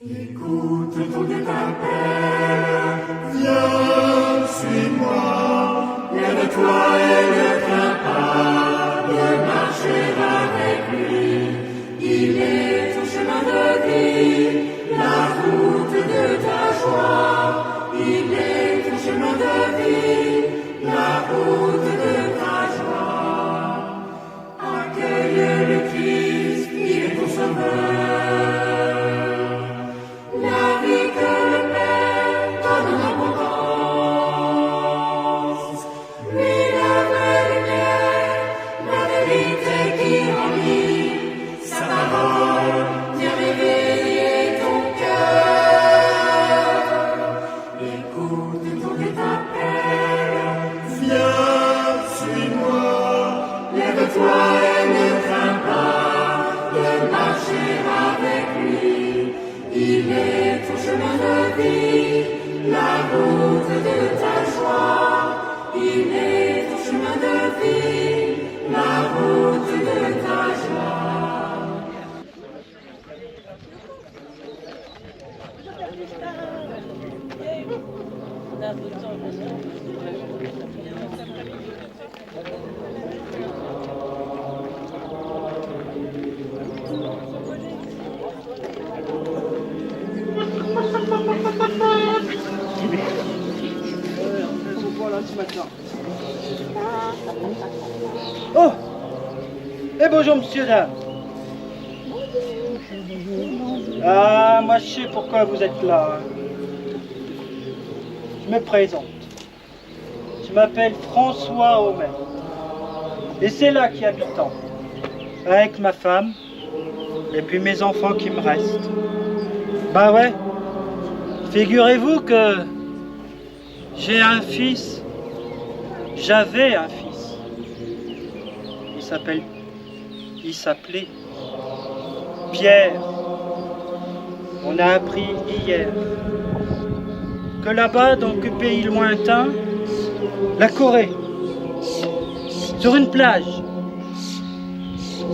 Écoute ton Dieu t'appelle, viens, suis-moi, lève-toi et ne crains pas de marcher avec lui. Il est ton chemin de vie, la route de ta joie. Il est ton chemin de vie, la route de ta joie. Accueille le Christ, il est ton sauveur. Oh! Et bonjour monsieur, dame. Ah, moi je sais pourquoi vous êtes là. Je me présente. Je m'appelle François Homer. Et c'est là qui habitant. Avec ma femme. Et puis mes enfants qui me restent. Bah ouais. Figurez-vous que j'ai un fils. J'avais un fils. Il s'appelait Pierre. On a appris hier que là-bas, dans ce pays lointain, la Corée, sur une plage,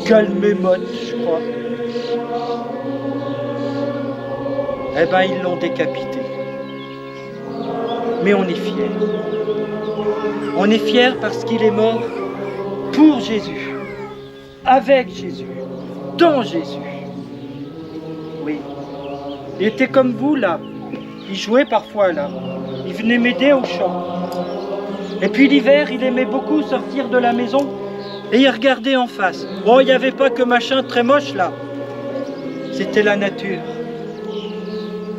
Calmémote, je crois, eh ben ils l'ont décapité. Mais on est fiers. On est fiers parce qu'il est mort pour Jésus, avec Jésus, dans Jésus. Oui, il était comme vous là, il jouait parfois là, il venait m'aider au champ. Et puis l'hiver, il aimait beaucoup sortir de la maison et il regardait en face. Bon, il n'y avait pas que machin très moche là, c'était la nature.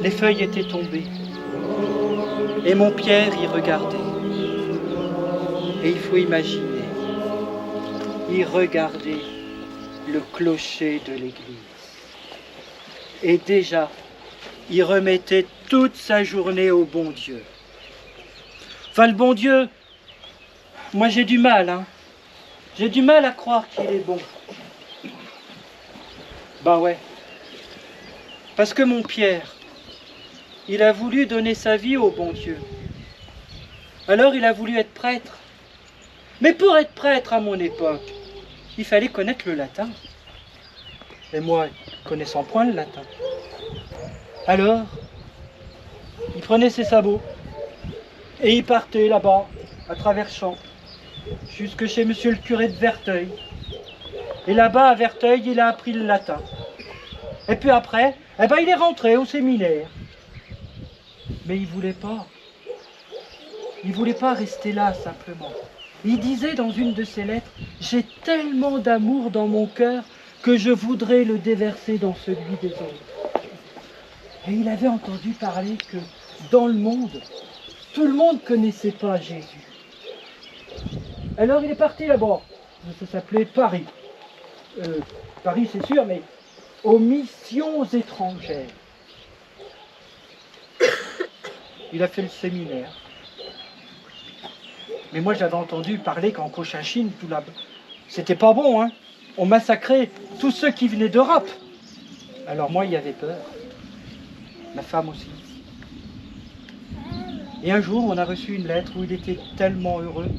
Les feuilles étaient tombées et mon Pierre y regardait. Et il faut imaginer, il regardait le clocher de l'église. Et déjà, il remettait toute sa journée au bon Dieu. Enfin, le bon Dieu, moi j'ai du mal, hein. J'ai du mal à croire qu'il est bon. Ben ouais. Parce que mon Pierre, il a voulu donner sa vie au bon Dieu. Alors il a voulu être prêtre. Mais pour être prêtre à mon époque, il fallait connaître le latin. Et moi, connaissant point le latin. Alors, il prenait ses sabots et il partait là-bas, à travers champs, jusque chez monsieur le curé de Verteuil. Et là-bas, à Verteuil, il a appris le latin. Et puis après, eh ben, il est rentré au séminaire. Mais il voulait pas. Il voulait pas rester là, simplement. Il disait dans une de ses lettres, « J'ai tellement d'amour dans mon cœur que je voudrais le déverser dans celui des autres. » Et il avait entendu parler que dans le monde, tout le monde ne connaissait pas Jésus. Alors il est parti là-bas, ça s'appelait Paris. Paris c'est sûr, mais aux missions étrangères. Il a fait le séminaire. Mais moi j'avais entendu parler qu'en Cochinchine, tout là, c'était pas bon, hein. On massacrait tous ceux qui venaient d'Europe. Alors moi, il y avait peur. Ma femme aussi. Et un jour, on a reçu une lettre où il était tellement heureux.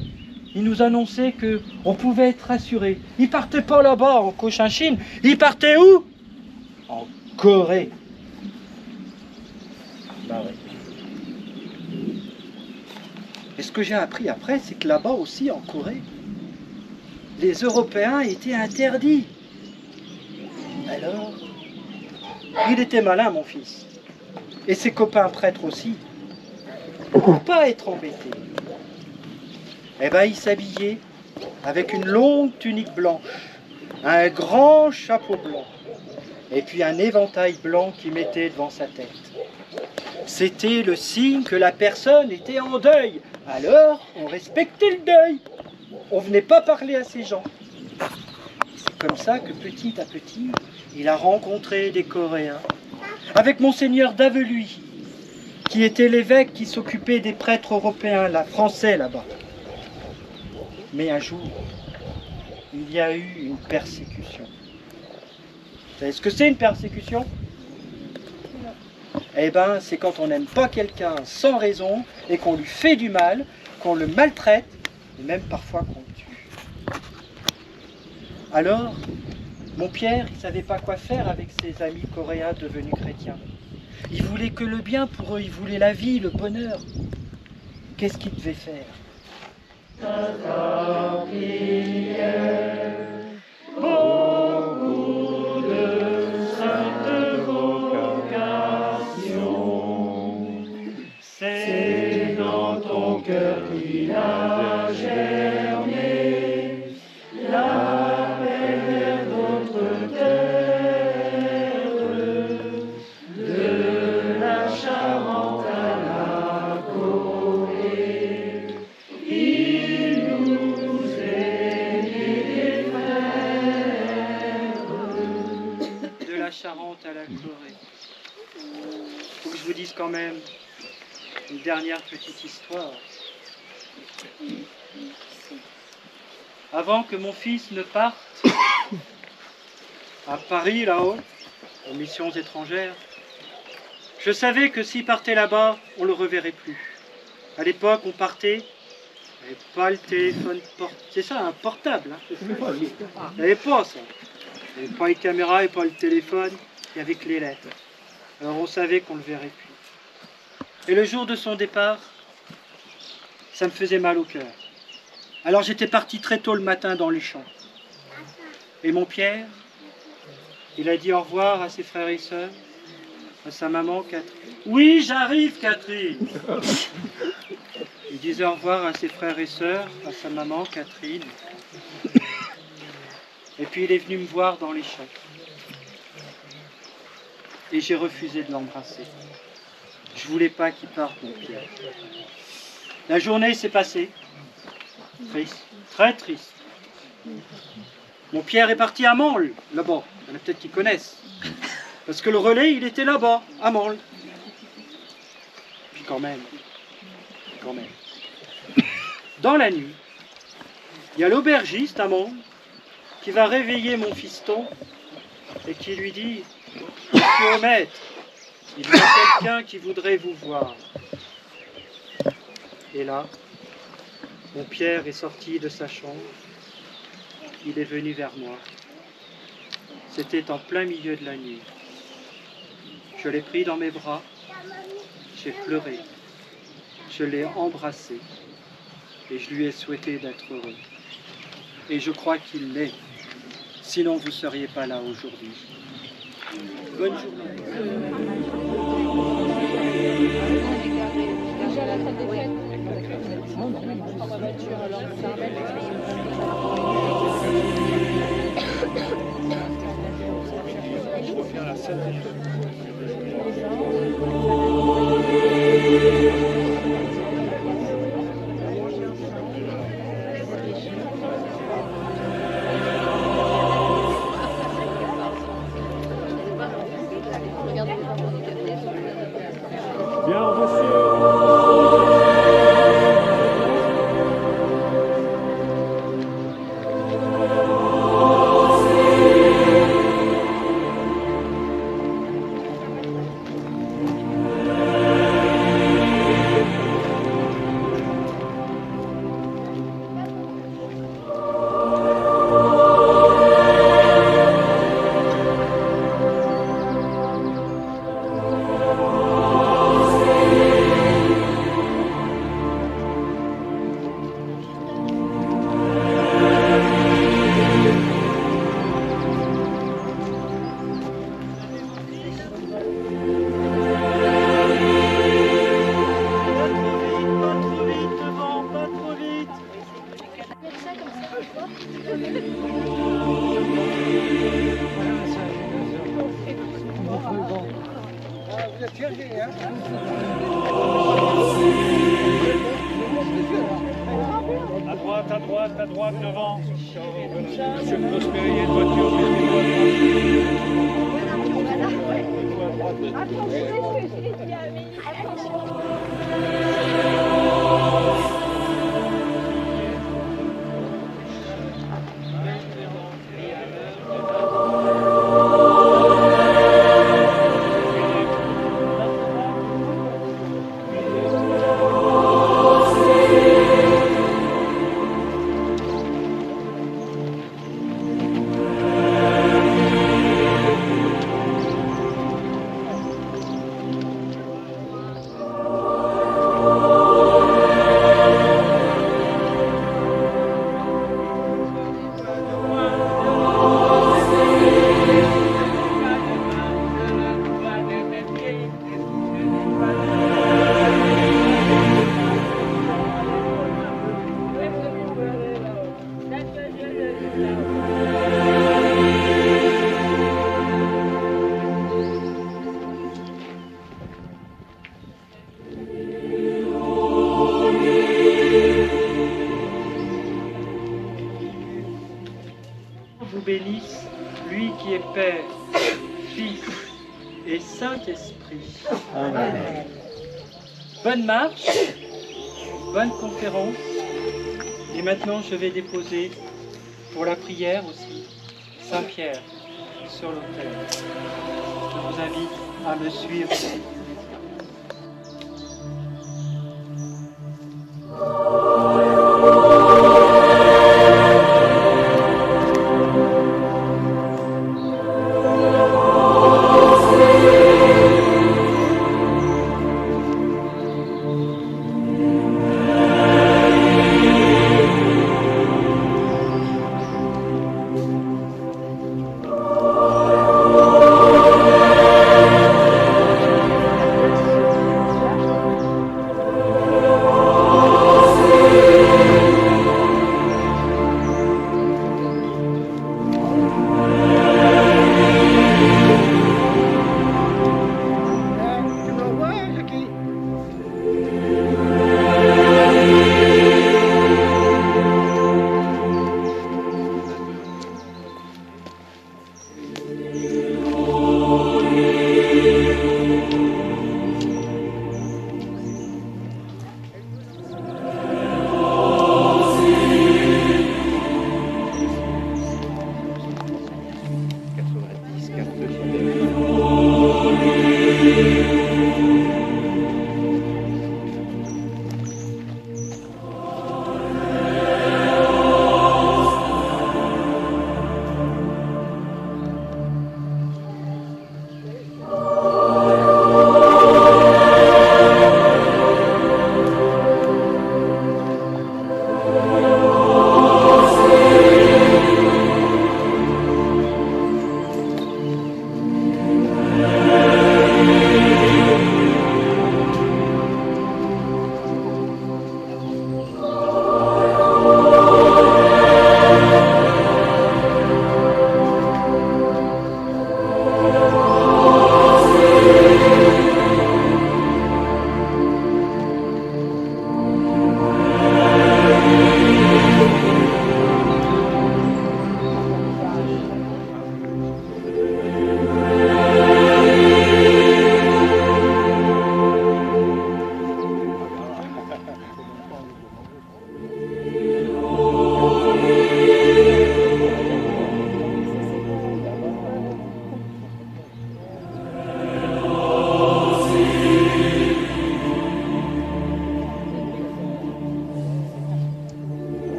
Il nous annonçait qu'on pouvait être rassuré. Il partait pas là-bas en Cochinchine. Il partait où? En Corée. Bah ouais. Et ce que j'ai appris après, c'est que là-bas aussi, en Corée, les Européens étaient interdits. Alors, il était malin, mon fils. Et ses copains prêtres aussi. Pour pas être embêtés. Eh ben, il s'habillait avec une longue tunique blanche, un grand chapeau blanc, et puis un éventail blanc qu'il mettait devant sa tête. C'était le signe que la personne était en deuil. Alors, on respectait le deuil. On venait pas parler à ces gens. C'est comme ça que petit à petit, il a rencontré des Coréens. Avec Monseigneur d'Aveluy, qui était l'évêque qui s'occupait des prêtres européens, français là-bas. Mais un jour, il y a eu une persécution. Vous savez ce que c'est une persécution? Eh bien, c'est quand on n'aime pas quelqu'un sans raison et qu'on lui fait du mal, qu'on le maltraite et même parfois qu'on le tue. Alors, mon Pierre, il ne savait pas quoi faire avec ses amis coréens devenus chrétiens. Il voulait que le bien pour eux, il voulait la vie, le bonheur. Qu'est-ce qu'il devait faire? Beaucoup de saintes vocations, c'est dans ton cœur qu'il a germé l'appel vers notre terre, de la Charente à la Corée. Il nous est né des frères. De la Charente à la Corée. Faut que je vous dise quand même une dernière petite histoire. Avant que mon fils ne parte à Paris, là-haut, aux missions étrangères, je savais que s'il partait là-bas, on ne le reverrait plus. À l'époque, on partait, il n'y avait pas le téléphone portable. C'est ça, un portable. Hein. Il n'y avait pas ça. Il n'y avait pas les caméras, il n'y avait pas le téléphone, il n'y avait que les lettres. Alors on savait qu'on ne le verrait plus. Et le jour de son départ, ça me faisait mal au cœur. Alors j'étais parti très tôt le matin dans les champs. Et mon Pierre, il a dit au revoir à ses frères et sœurs, à sa maman Catherine. Oui, j'arrive Catherine. Il disait au revoir à ses frères et sœurs, à sa maman Catherine. Et puis il est venu me voir dans les champs. Et j'ai refusé de l'embrasser. Je voulais pas qu'il parte, mon Pierre. La journée s'est passée. Triste, très triste. Mon Pierre est parti à Mansle, là-bas. Il y en a peut-être qui connaissent. Parce que le relais, il était là-bas, à Mansle. Puis quand même. Dans la nuit, il y a l'aubergiste à Mansle qui va réveiller mon fiston et qui lui dit « Monsieur le maître, il y a quelqu'un qui voudrait vous voir. » Et là, mon Pierre est sorti de sa chambre, il est venu vers moi. C'était en plein milieu de la nuit. Je l'ai pris dans mes bras, j'ai pleuré, je l'ai embrassé et je lui ai souhaité d'être heureux. Et je crois qu'il l'est, sinon vous ne seriez pas là aujourd'hui. Bonne journée. Déjà la salle des fêtes. Je prends ma voiture, alors ça Bien reçu. Vous êtes chargé, hein? À droite, devant. Monsieur Prospérier, de voiture, vous bénisse, lui qui est Père, Fils et Saint-Esprit. Amen. Bonne marche, bonne conférence. Et maintenant, je vais déposer pour la prière aussi Saint-Pierre sur l'autel. Je vous invite à me suivre.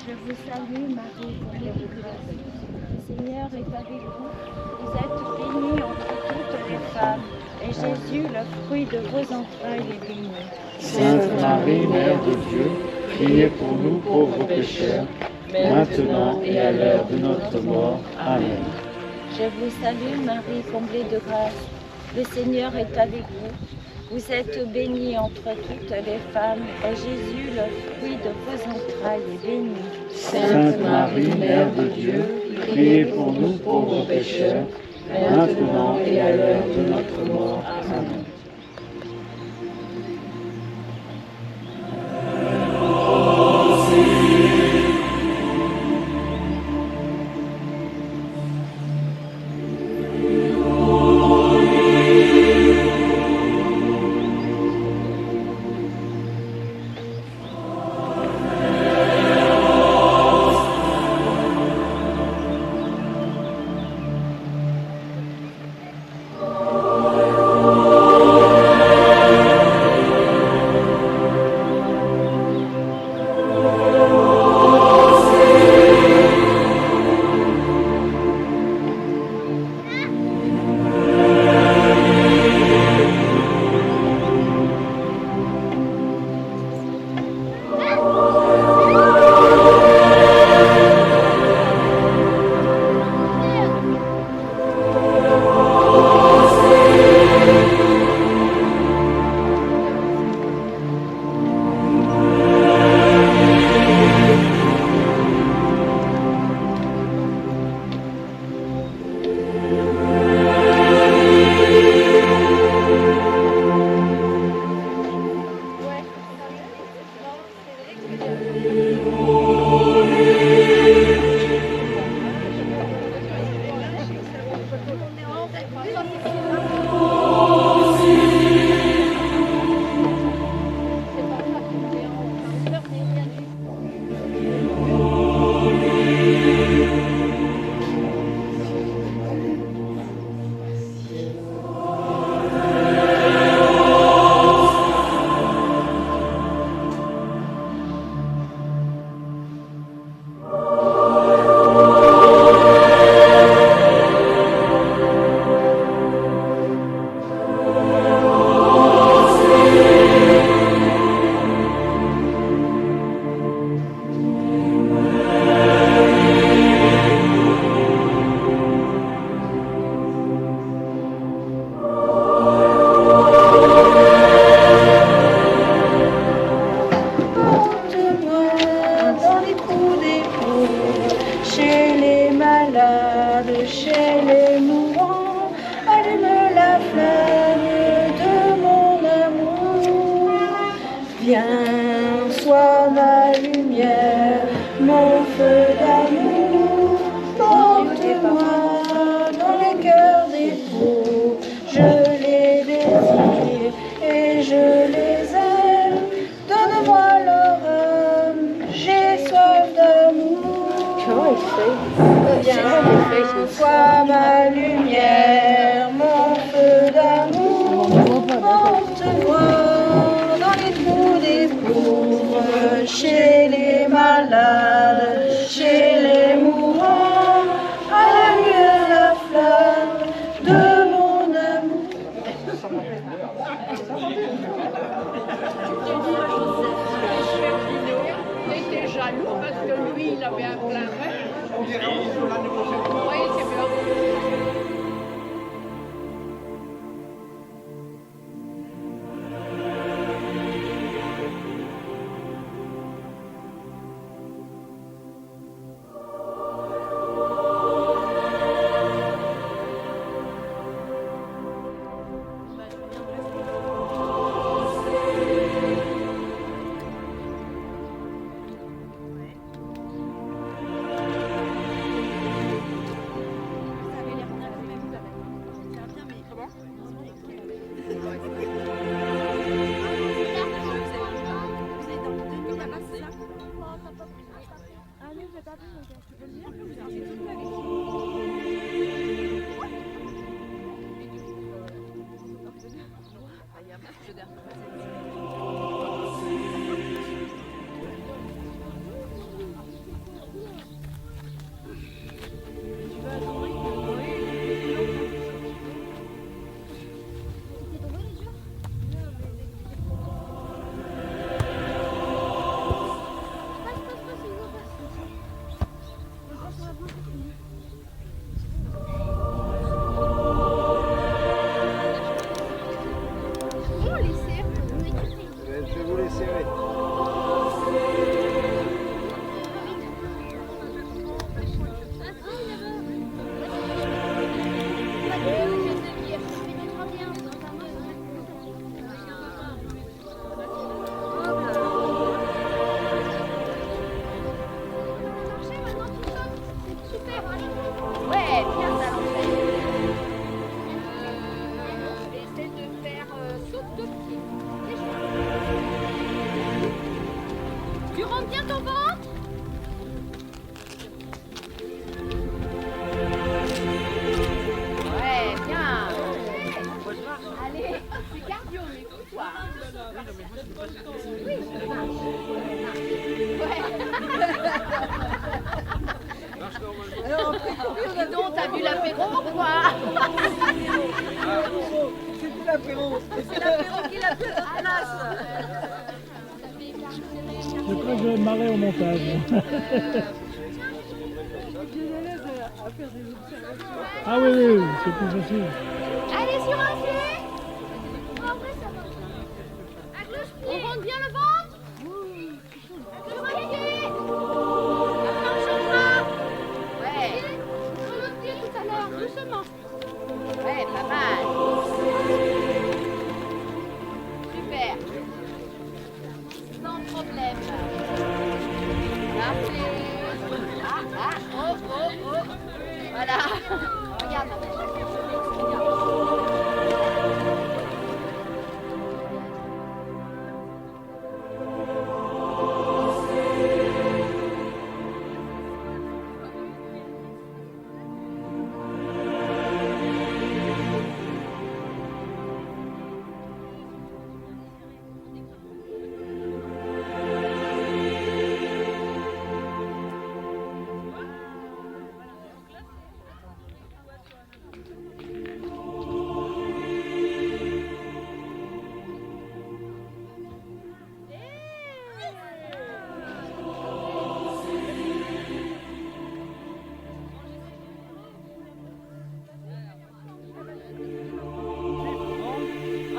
Je vous salue, Marie, pleine de grâce. Le Seigneur est avec vous. Vous êtes bénie entre toutes les femmes. Et Jésus, le fruit de vos entrailles, est béni. Sainte Marie, Mère de Dieu, priez pour nous pauvres pécheurs, maintenant et à l'heure de notre mort. Amen. Je vous salue Marie, comblée de grâce. Le Seigneur est avec vous. Vous êtes bénie entre toutes les femmes. Et Jésus, le fruit de vos entrailles, est béni. Sainte Marie, Mère de Dieu, priez pour nous pauvres pécheurs, maintenant et à l'heure de notre mort. Amen. Viens, sois ma lumière, mon feu d'amour, porte-moi dans les cœurs des pauvres. Je les désire et je les aime, donne-moi leur âme, j'ai soif d'amour. Viens, sois ma lumière, mon feu d'amour, porte-moi dans les trous des pauvres, chez les malades, chez les mourants, allume la flamme de mon amour. Il était jaloux parce que lui, il avait un plein rêve. Oui, c'est bien. t'as vu l'apéro ou quoi? C'est l'apéro. C'est l'apéro qui l'a fait la place. Je crois que je vais me marrer au montage. Ah oui, oui, oui, c'est plus facile. Allez sur un pied. Après ça va. Un cloche-pied. On rentre bien le ventre. Un cloche-pied. Après on changera. Ouais. Sur l'autre pied tout à l'heure, doucement. Ouais, pas mal. Super. Sans problème. Parfait. Oh. Voilà. Regarde.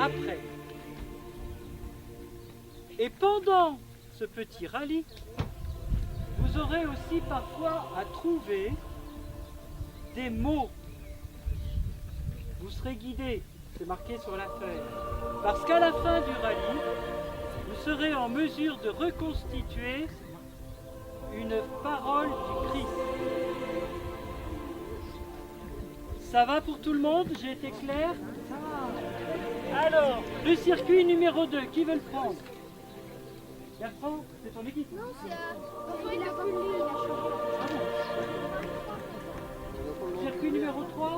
Après. Et pendant ce petit rallye, vous aurez aussi parfois à trouver des mots. Vous serez guidés, c'est marqué sur la feuille, parce qu'à la fin du rallye, vous serez en mesure de reconstituer une parole du Christ. Ça va pour tout le monde? J'ai été clair? Alors, le circuit numéro 2, qui veut le prendre? Bertrand, c'est ton équipe? Non, c'est il a voulu, il a changé. Circuit numéro 3?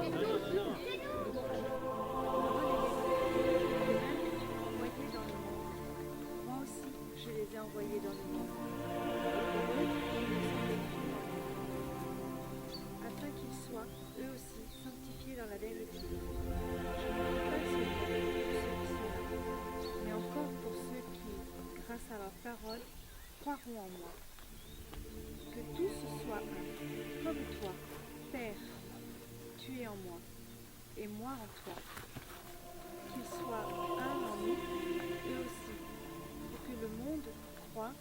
Moi aussi, je les ai envoyés dans le monde. Afin qu'ils soient, eux aussi, sanctifiés dans la vérité. Je ne prie pas seulement pour ceux qui sont là, mais encore pour ceux qui, grâce à leur parole, croiront en moi. Que tous soient un, comme toi, Père, tu es en moi, et moi en toi. Qu'ils soient un en nous, eux aussi, pour que le monde croie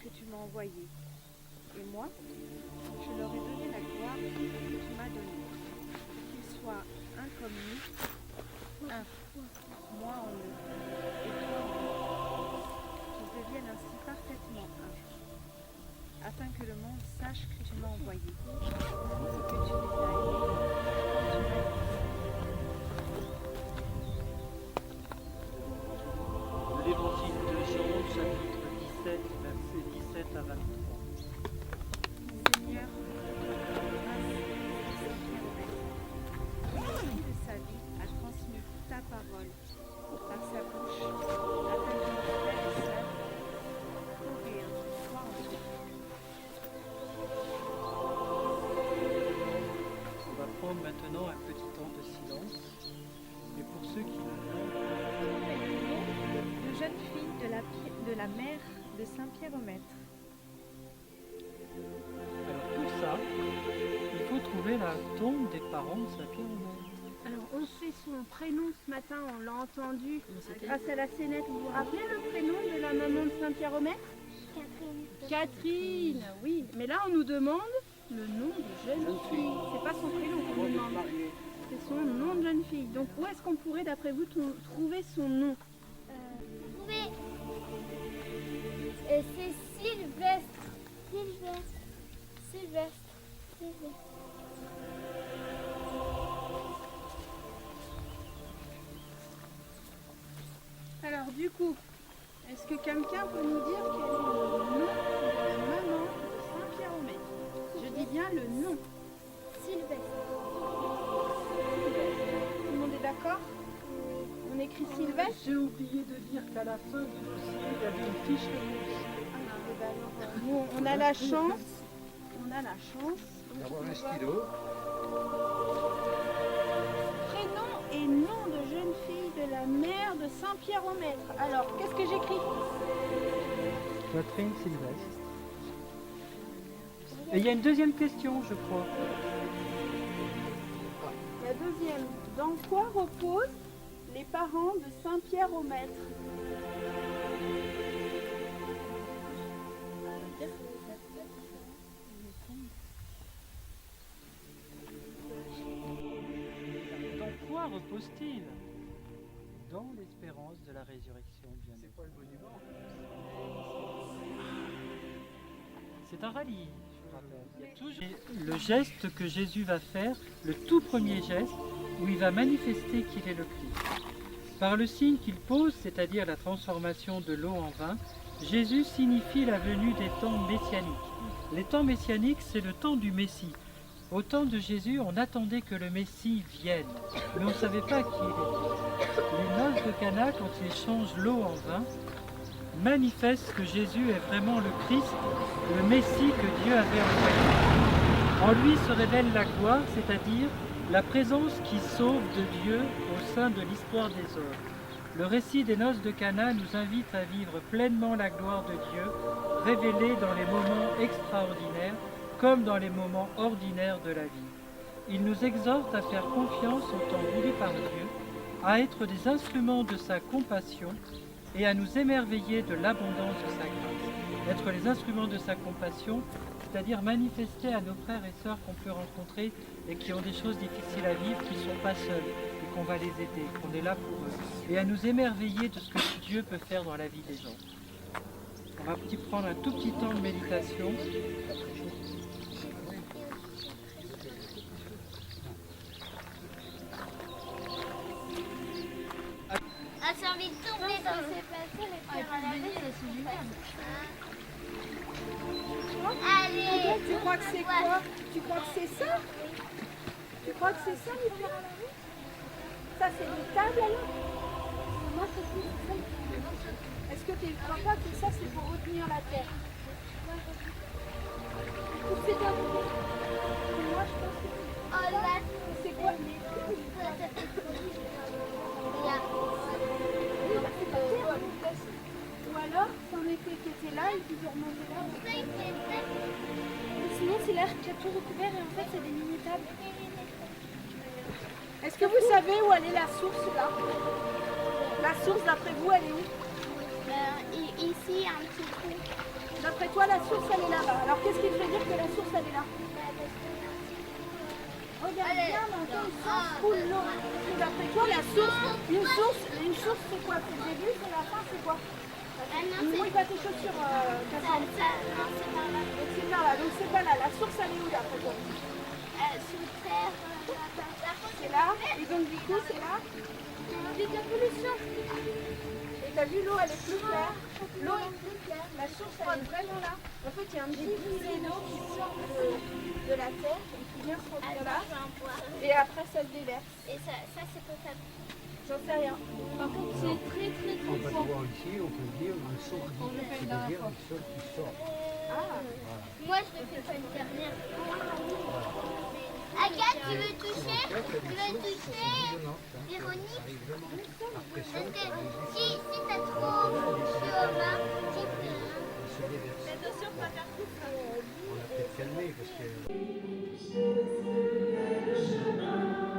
que tu m'as envoyé. Et moi, je leur ai donné la gloire que tu m'as donnée. Qu'ils soient un comme nous, un, moi en eux, et toi en moi. Qu'ils deviennent ainsi parfaitement un, afin que le monde sache que tu m'as envoyé, et que tu les as aimés. L'évangile de Jean, chapitre 17, versets 17 à 23. Seigneur, grâce à Saint-Pierre qui de sa vie a transmis ta parole par sa bouche, afin que nos frères et sœurs coréens soient en toi. On va prendre maintenant un petit temps de silence. Et pour ceux qui le veulent, De jeune fille de la mère de Saint-Pierre-au-Maître. alors pour ça, il faut trouver la tombe des parents de Saint-Pierre-au-Maître. Alors, on sait son prénom ce matin, on l'a entendu grâce à la scénette. Vous vous rappelez le prénom de la maman de Saint-Pierre-au-Maître? Catherine, oui. Mais là, on nous demande le nom de jeune fille. C'est pas son prénom qu'on nous demande. C'est son nom de jeune fille. Donc, où est-ce qu'on pourrait, d'après vous, trouver son nom? Oui. C'est Sylvestre. Sylvestre. Alors, du coup, est-ce que quelqu'un peut nous dire quel est le nom de la maman de Saint-Pierre-au-Maître? Je dis bien le nom. Sylvestre. Tout le monde est d'accord? On écrit Sylvestre? J'ai oublié de dire qu'à la fin du dossier, il y avait une fiche réponse. Nous, on a la chance. On a la chance. D'avoir un stylo. pierres au mètre. Alors, qu'est-ce que j'écris? Catherine Sylvestre. Et il y a une deuxième question, je crois. La deuxième. Dans quoi reposent les parents de Saint-Pierre au mètre? Dans quoi repose-t-il? Dans l'espérance de la résurrection, bien sûr. C'est quoi le monument? C'est un rallye, je rappelle. Il y a toujours le geste que Jésus va faire, le tout premier geste, où il va manifester qu'il est le Christ. Par le signe qu'il pose, c'est-à-dire la transformation de l'eau en vin, Jésus signifie la venue des temps messianiques. Les temps messianiques, c'est le temps du Messie. Au temps de Jésus, on attendait que le Messie vienne, mais on ne savait pas qui il était. Les noces de Cana, quand ils changent l'eau en vin, manifestent que Jésus est vraiment le Christ, le Messie que Dieu avait envoyé. En lui se révèle la gloire, c'est-à-dire la présence qui sauve de Dieu au sein de l'histoire des hommes. Le récit des noces de Cana nous invite à vivre pleinement la gloire de Dieu, révélée dans les moments extraordinaires comme dans les moments ordinaires de la vie. Il nous exhorte à faire confiance au temps voulu par Dieu, à être des instruments de sa compassion et à nous émerveiller de l'abondance de sa grâce. Être les instruments de sa compassion, c'est-à-dire manifester à nos frères et sœurs qu'on peut rencontrer et qui ont des choses difficiles à vivre, qui ne sont pas seuls et qu'on va les aider, qu'on est là pour eux. Et à nous émerveiller de ce que Dieu peut faire dans la vie des gens. On va prendre un tout petit temps de méditation. Ah, j'ai envie de tourner dans ces passés, les faire à la vue, c'est génial. Allez, Tu crois que c'est quoi? Tu crois que c'est ça? Tu crois que c'est ça, les pierres à la rue? Ça, c'est des tables alors? Moi, c'est plus ça. Est-ce que tu ne crois pas que ça, c'est pour retenir la terre? Ou c'est un... Moi, je pense que... oh là, C'est quoi? Ou alors, c'en était qui était là et qui est remonté là. sinon, c'est l'air qui a tout recouvert et en fait, c'est des mini-tables. Est-ce que vous savez où elle est la source là? La source, d'après vous, elle est où? Ici, un petit trou. D'après toi, la source, elle est là-bas. Alors, qu'est-ce qui te fait dire que la source, elle est là? Regarde bien, dans quel sens coule l'eau. D'après toi, la source, une source, c'est quoi? C'est le début, c'est la fin, c'est quoi? Ne mouille pas tes chaussures, Catherine. Non, c'est par là. Donc c'est par là, donc c'est pas là. La source, elle est où d'après toi? Sous terre, C'est là, et donc du coup, c'est là. de la pollution. Et t'as vu, l'eau, elle est plus claire. L'eau est plus claire. La source, elle est vraiment là. En fait, il y a un petit filet d'eau qui sort de la terre et qui vient se rentrer là. Et après, ça se déverse. Et ça c'est potable. J'en sais rien. Par contre, c'est très très On très va fort. voir ici, on peut dire le sol qui c'est-à-dire le sol qui sort. Moi, je le fais pas une dernière. Agathe, tu veux toucher? Tu veux toucher Véronique? Après ça, Parce que si t'as trop touché au vin, tu peux. se déverse. Attention, pas faire tout ça. On l'a peut-être calmé parce que... Jésus est le chemin.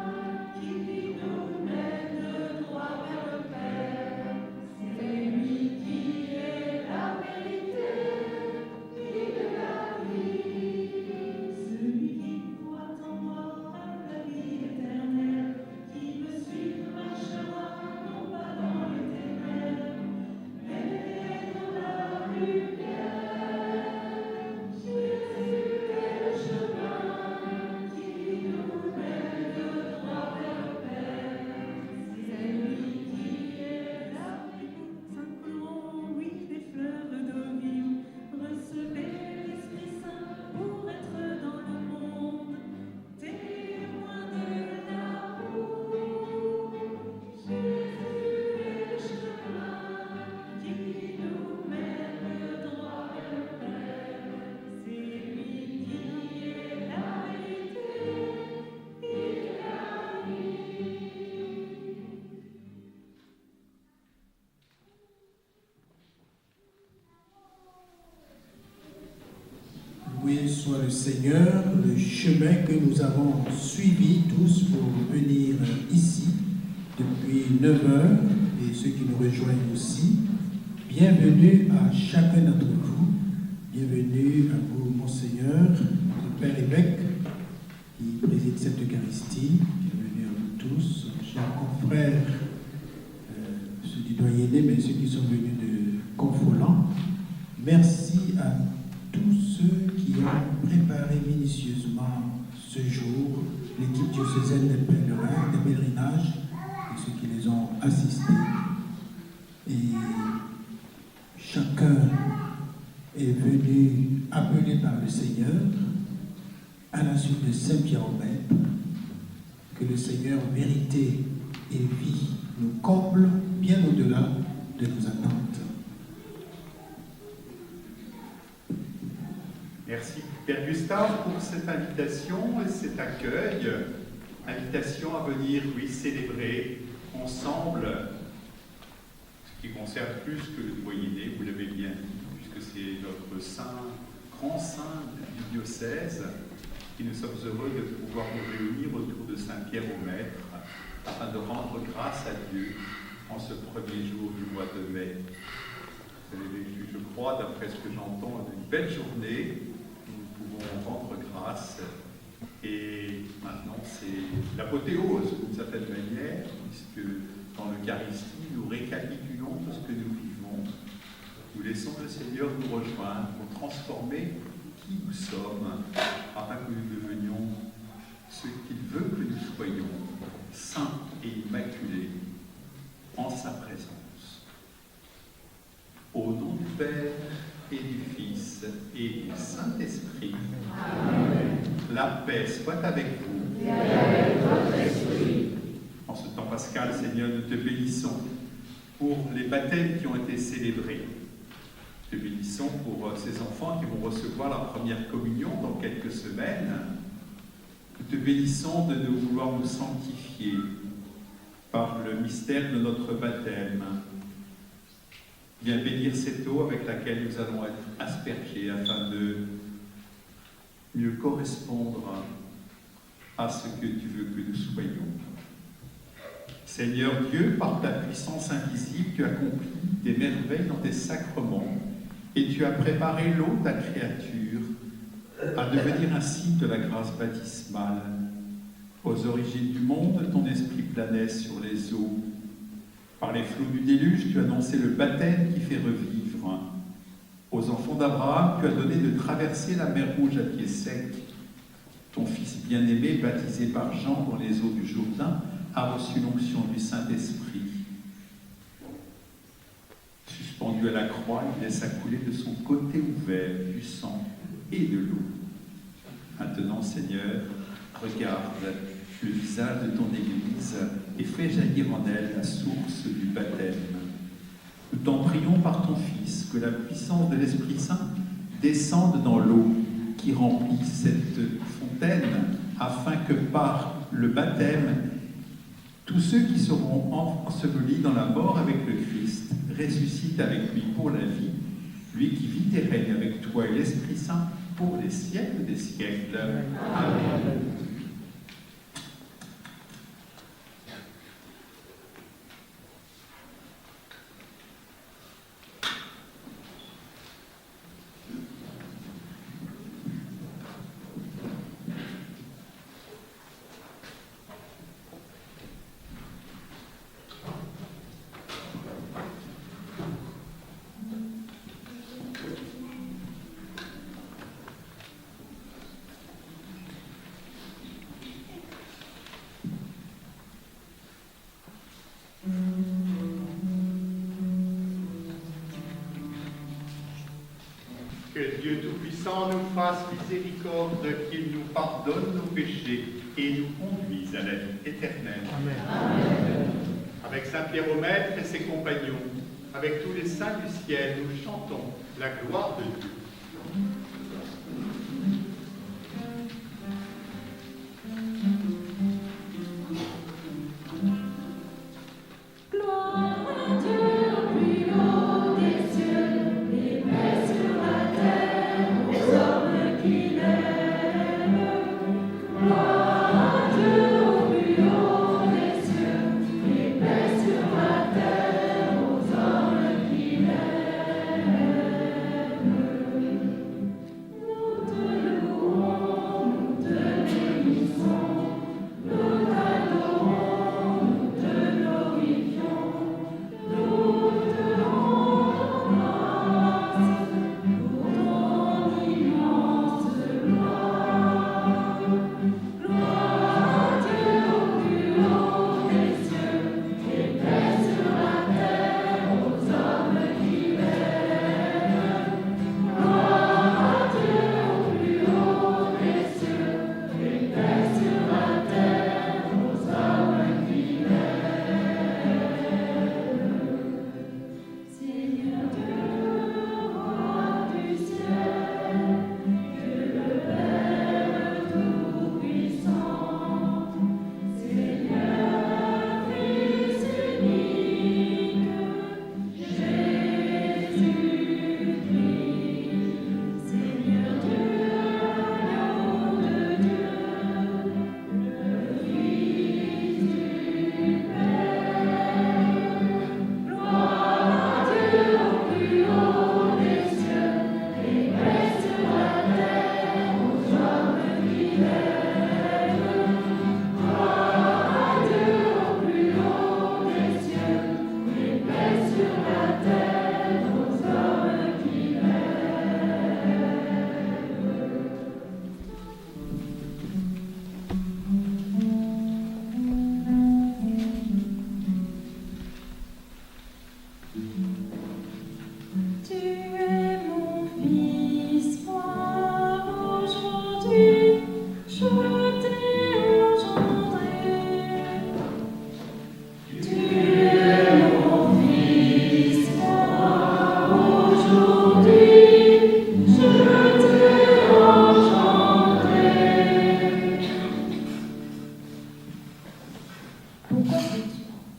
soit le Seigneur, le chemin que nous avons suivi tous pour venir ici depuis 9 heures et ceux qui nous rejoignent aussi. Bienvenue à chacun d'entre vous. Bienvenue à vous, Monseigneur, le Père évêque qui préside cette Eucharistie. Bienvenue à vous tous, chers confrères, ceux du doyenné, mais ceux qui sont venus de Confolens. Merci à tous ceux qui ont préparé minutieusement ce jour, l'équipe diocésaine des pèlerinages et ceux qui les ont assistés. Et chacun est venu appelé par le Seigneur à la suite de Saint Pierre-au-Maître. Que le Seigneur, vérité et vie, nous comble bien au-delà de nos attentes. Merci Père Gustave pour cette invitation et cet accueil. Invitation à venir, oui, célébrer ensemble ce qui concerne plus que le doyenné, vous l'avez bien dit, puisque c'est notre grand saint du diocèse, et nous sommes heureux de pouvoir nous réunir autour de Saint Pierre-au-Maître afin de rendre grâce à Dieu en ce premier jour du mois de mai. Vous avez vécu, je crois, d'après ce que j'entends, une belle journée. Nous pouvons rendre grâce. Et maintenant, c'est l'apothéose, d'une certaine manière, puisque dans l'Eucharistie, nous récapitulons tout ce que nous vivons. Nous laissons le Seigneur nous rejoindre pour transformer qui nous sommes, afin que nous devenions ce qu'il veut que nous soyons, saints et immaculés, en sa présence. Au nom du Père et du Fils et du Saint-Esprit, la paix soit avec vous. Et avec votre esprit. En ce temps pascal, Seigneur, nous te bénissons pour les baptêmes qui ont été célébrés. Nous te bénissons pour ces enfants qui vont recevoir la première communion dans quelques semaines. Nous te bénissons de nous vouloir nous sanctifier par le mystère de notre baptême. Viens bénir cette eau avec laquelle nous allons être aspergés afin de mieux correspondre à ce que tu veux que nous soyons. Seigneur Dieu, par ta puissance invisible, tu as accompli des merveilles dans tes sacrements et tu as préparé l'eau, ta créature, à devenir un signe de la grâce baptismale. Aux origines du monde, ton esprit planait sur les eaux. Par les flots du déluge, tu as annoncé le baptême qui fait revivre. Aux enfants d'Abraham, tu as donné de traverser la mer Rouge à pied sec. Ton fils bien-aimé, baptisé par Jean dans les eaux du Jourdain, a reçu l'onction du Saint-Esprit. Suspendu à la croix, il laissa couler de son côté ouvert du sang et de l'eau. Maintenant, Seigneur, regarde le visage de ton Église et fais jaillir en elle la source du baptême. Nous t'en prions par ton Fils, que la puissance de l'Esprit Saint descende dans l'eau qui remplit cette fontaine, afin que par le baptême, tous ceux qui seront ensevelis dans la mort avec le Christ ressuscitent avec lui pour la vie, lui qui vit et règne avec toi et l'Esprit Saint pour les siècles des siècles. Amen. Que Dieu Tout-Puissant nous fasse miséricorde, qu'il nous pardonne nos péchés et nous conduise à la vie éternelle. Amen. Amen. Avec Saint Pierre-au-Maître et ses compagnons, avec tous les saints du ciel, nous chantons la gloire de Dieu. Qui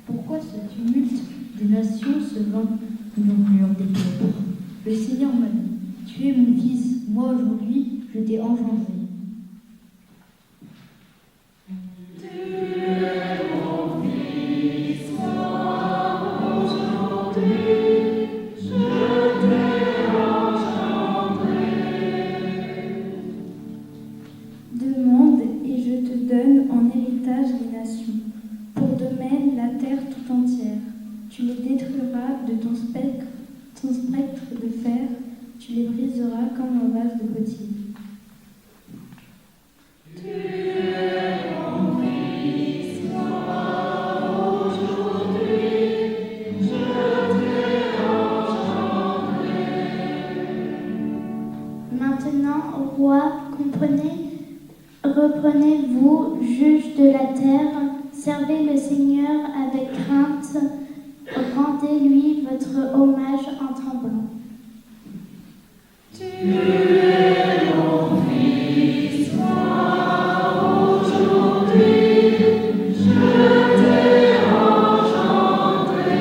Pourquoi ce tumulte des nations se vend, murmure des peuples? Le Seigneur m'a dit, tu es mon fils, moi aujourd'hui je t'ai engendré. Demande et je te donne en héritage les nations, pour domaine la terre tout entière. Tu les détruiras de ton spectre de fer, tu les briseras comme un vase de potier. Maintenant, roi, reprenez-vous, juge de la terre, servez le Seigneur avec crainte, rendez-lui votre hommage en tremblant. Tu es mon fils, moi aujourd'hui, je t'ai engendré.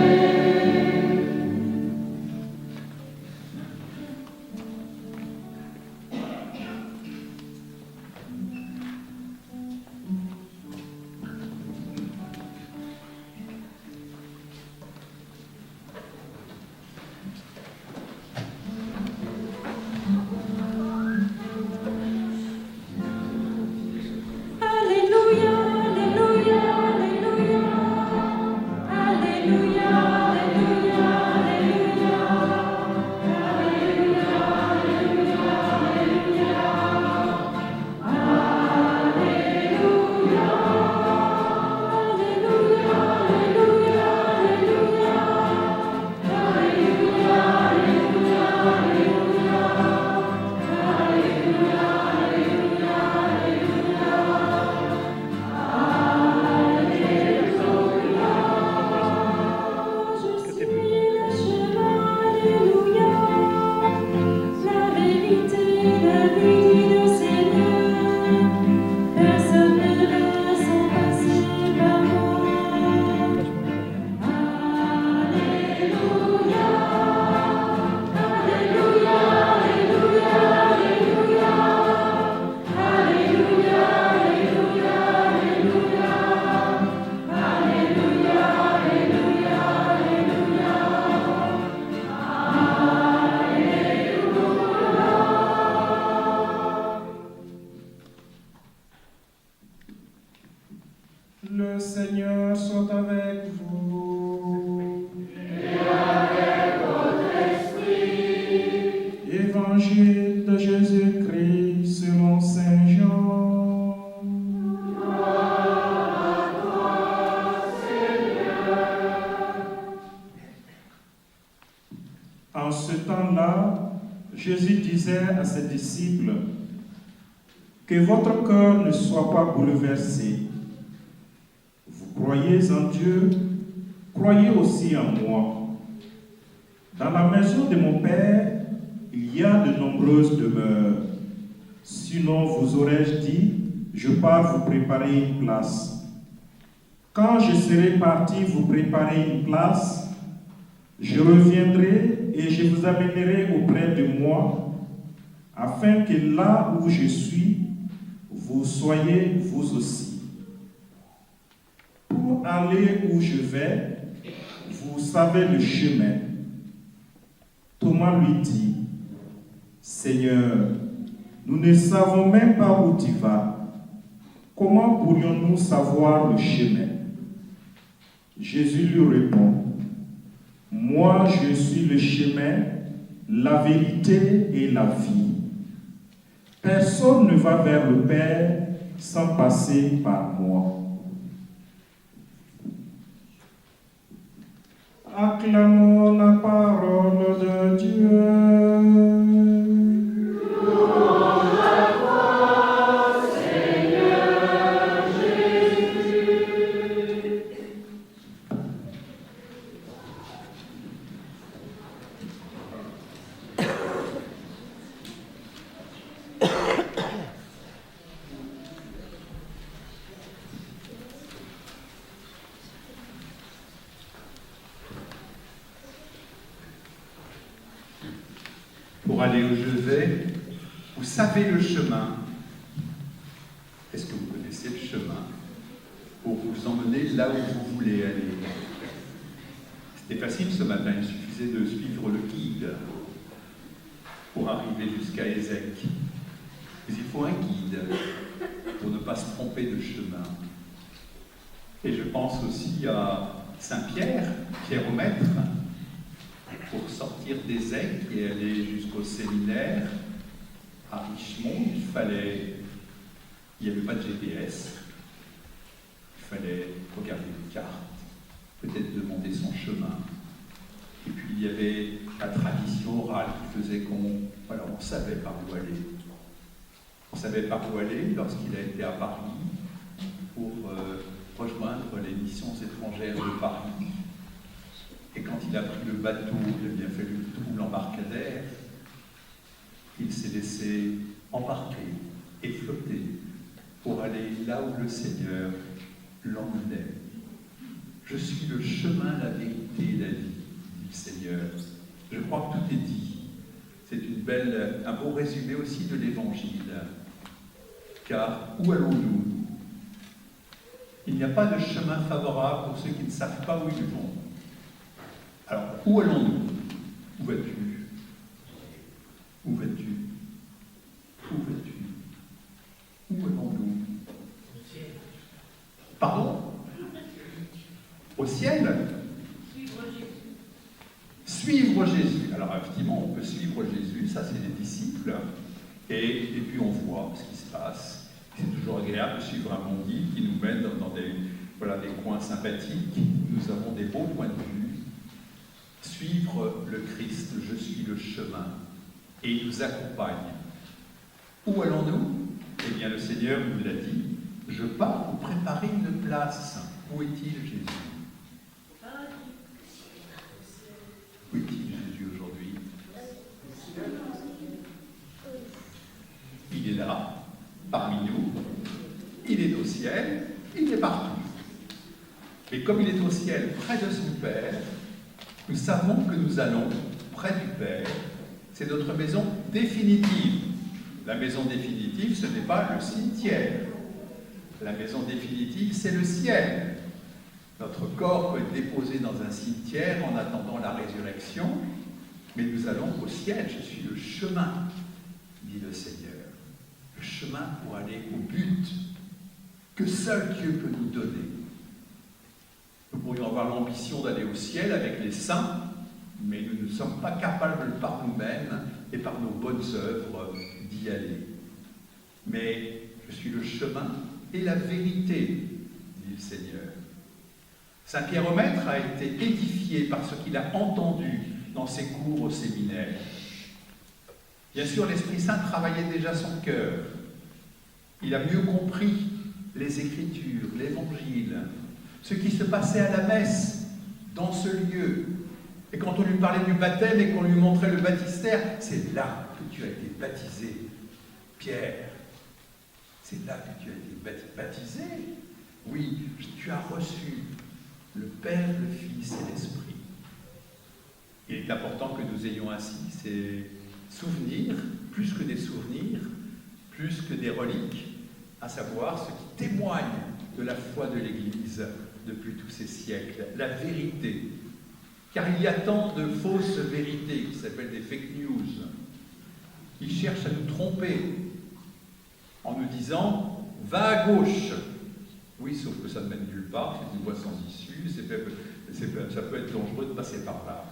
Le Seigneur soit avec vous. Et avec votre esprit. Évangile de Jésus-Christ selon Saint Jean. Gloire à toi, Seigneur. En ce temps-là, Jésus disait à ses disciples, que votre cœur ne soit pas bouleversé. Vous croyez en Dieu, croyez aussi en moi. Dans la maison de mon Père, il y a de nombreuses demeures. Sinon, vous aurais-je dit, je pars vous préparer une place. Quand je serai parti vous préparer une place, je reviendrai et je vous amènerai auprès de moi, afin que là où je suis, vous soyez vous aussi. Pour aller où je vais, vous savez le chemin. Thomas lui dit, Seigneur, nous ne savons même pas où tu vas. Comment pourrions-nous savoir le chemin? Jésus lui répond, moi je suis le chemin, la vérité et la vie. Personne ne va vers le Père sans passer par moi. Acclamons la parole de Dieu. Louange à toi, Seigneur Jésus. pour aller où je vais. Vous savez le chemin. Est-ce que vous connaissez le chemin pour vous emmener là où vous voulez aller? C'était facile ce matin, il suffisait de suivre le guide pour arriver jusqu'à Ézec. Mais il faut un guide pour ne pas se tromper de chemin. Et je pense aussi à Saint-Pierre, Pierre au Maître, pour sortir d'Ézec et aller jusqu'au séminaire à Richemont. Il n'y avait pas de GPS, il fallait regarder une carte, peut-être demander son chemin. Et puis il y avait la tradition orale qui faisait qu'on savait par où aller. On savait par où aller lorsqu'il a été à Paris pour rejoindre les missions étrangères de Paris. Et quand il a pris le bateau, il a bien fallu le trouble l'embarcadère, il s'est laissé embarquer et flotter pour aller là où le Seigneur l'emmenait. Je suis le chemin, la vérité et la vie, dit le Seigneur. Je crois que tout est dit. C'est un beau résumé aussi de l'Évangile. Car où allons-nous? Il n'y a pas de chemin favorable pour ceux qui ne savent pas où ils vont. Alors, où allons-nous? Où vas-tu? Où vas-tu? Où vas-tu? Où allons-nous? Pardon? Au ciel? Suivre Jésus. Alors, effectivement, on peut suivre Jésus, ça c'est les disciples, et puis on voit ce qui se passe. C'est toujours agréable de suivre un bon guide qui nous mène dans des coins sympathiques. Nous avons des beaux points de vue. Suivre le Christ, je suis le chemin, et il nous accompagne. Où allons-nous? Eh bien, le Seigneur nous l'a dit, je pars pour préparer une place. Où est-il, Jésus? Où est-il, Jésus, aujourd'hui? Il est là, parmi nous, il est au ciel, il est partout. Et comme il est au ciel, près de son Père, nous savons que nous allons près du Père. C'est notre maison définitive. La maison définitive, ce n'est pas le cimetière. La maison définitive, c'est le ciel. Notre corps peut être déposé dans un cimetière en attendant la résurrection, mais nous allons au ciel. Je suis le chemin, dit le Seigneur. Le chemin pour aller au but que seul Dieu peut nous donner. Nous pourrions avoir l'ambition d'aller au ciel avec les saints, mais nous ne sommes pas capables par nous-mêmes et par nos bonnes œuvres d'y aller. Mais je suis le chemin et la vérité, dit le Seigneur. Saint Pierre au Maître a été édifié par ce qu'il a entendu dans ses cours au séminaire. Bien sûr, l'Esprit Saint travaillait déjà son cœur. Il a mieux compris les Écritures, l'Évangile, ce qui se passait à la messe, dans ce lieu. Et quand on lui parlait du baptême et qu'on lui montrait le baptistère, c'est là que tu as été baptisé, Pierre. C'est là que tu as été baptisé. Oui, tu as reçu le Père, le Fils et l'Esprit. Il est important que nous ayons ainsi ces souvenirs, plus que des souvenirs, plus que des reliques, à savoir ce qui témoigne de la foi de l'Église depuis tous ces siècles, la vérité. Car il y a tant de fausses vérités qui s'appellent des fake news. Ils cherchent à nous tromper en nous disant « va à gauche ». Oui, sauf que ça ne mène nulle part, c'est une voie sans issue, ça peut être dangereux de passer par là.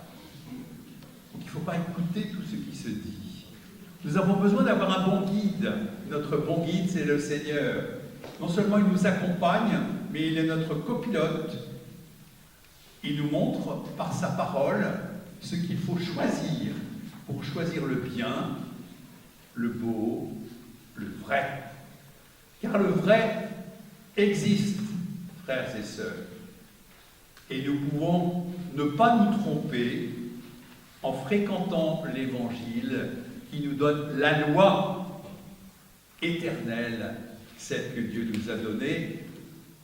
Donc il ne faut pas écouter tout ce qui se dit. Nous avons besoin d'avoir un bon guide. Notre bon guide, c'est le Seigneur. Non seulement il nous accompagne, mais il est notre copilote. Il nous montre par sa parole ce qu'il faut choisir pour choisir le bien, le beau, le vrai. Car le vrai existe, frères et sœurs. Et nous pouvons ne pas nous tromper en fréquentant l'Évangile qui nous donne la loi éternelle, celle que Dieu nous a donnée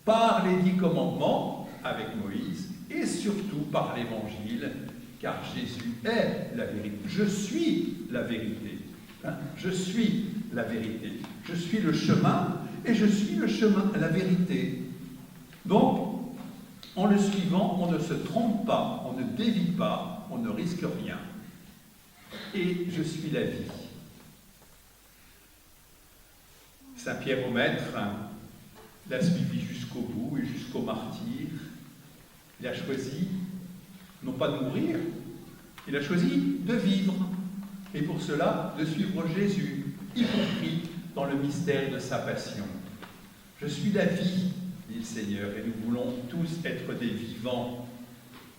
par les 10 commandements avec Moïse et surtout par l'Évangile car Jésus est la vérité. Je suis la vérité. Je suis la vérité. Je suis le chemin et je suis le chemin, la vérité. Donc, en le suivant, on ne se trompe pas, on ne dévie pas, on ne risque rien. Et je suis la vie. Saint Pierre au Maître l'a suivi jusqu'au bout et jusqu'au martyre. Il a choisi, non pas de mourir, il a choisi de vivre. Et pour cela, de suivre Jésus, y compris dans le mystère de sa passion. Je suis la vie, dit le Seigneur, et nous voulons tous être des vivants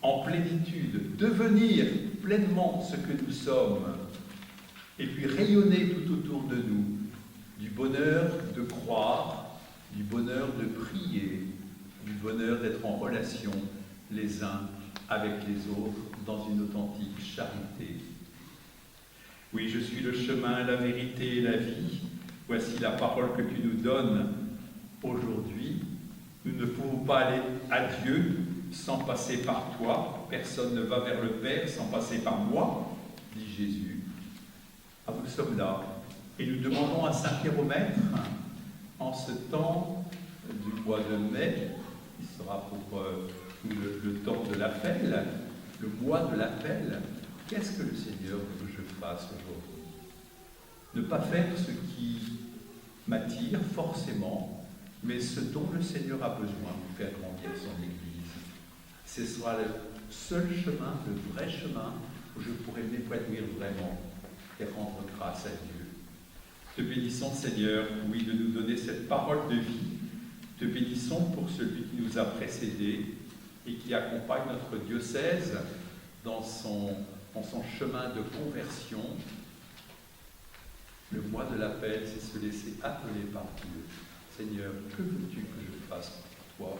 en plénitude, devenir pleinement ce que nous sommes, et puis rayonner tout autour de nous du bonheur de croire, du bonheur de prier, du bonheur d'être en relation les uns avec les autres dans une authentique charité. Oui, je suis le chemin, la vérité et la vie. Voici la parole que tu nous donnes aujourd'hui. Nous ne pouvons pas aller à Dieu sans passer par toi. Personne ne va vers le Père sans passer par moi, dit Jésus. Ah, nous sommes là. Et nous demandons à Saint Pierre au Maître, en ce temps du mois de mai, qui sera pour le temps de l'appel, le mois de l'appel, qu'est-ce que le Seigneur veut que je fasse aujourd'hui? Ne pas faire ce qui m'attire forcément, mais ce dont le Seigneur a besoin pour faire grandir son Église. Ce sera le seul chemin, le vrai chemin, où je pourrai m'épanouir vraiment et rendre grâce à Dieu. Te bénissons, Seigneur, oui, de nous donner cette parole de vie. Te bénissons pour celui qui nous a précédés et qui accompagne notre diocèse dans son chemin de conversion. Le mois de l'appel, c'est se laisser appeler par Dieu. Seigneur, que veux-tu que je fasse pour toi?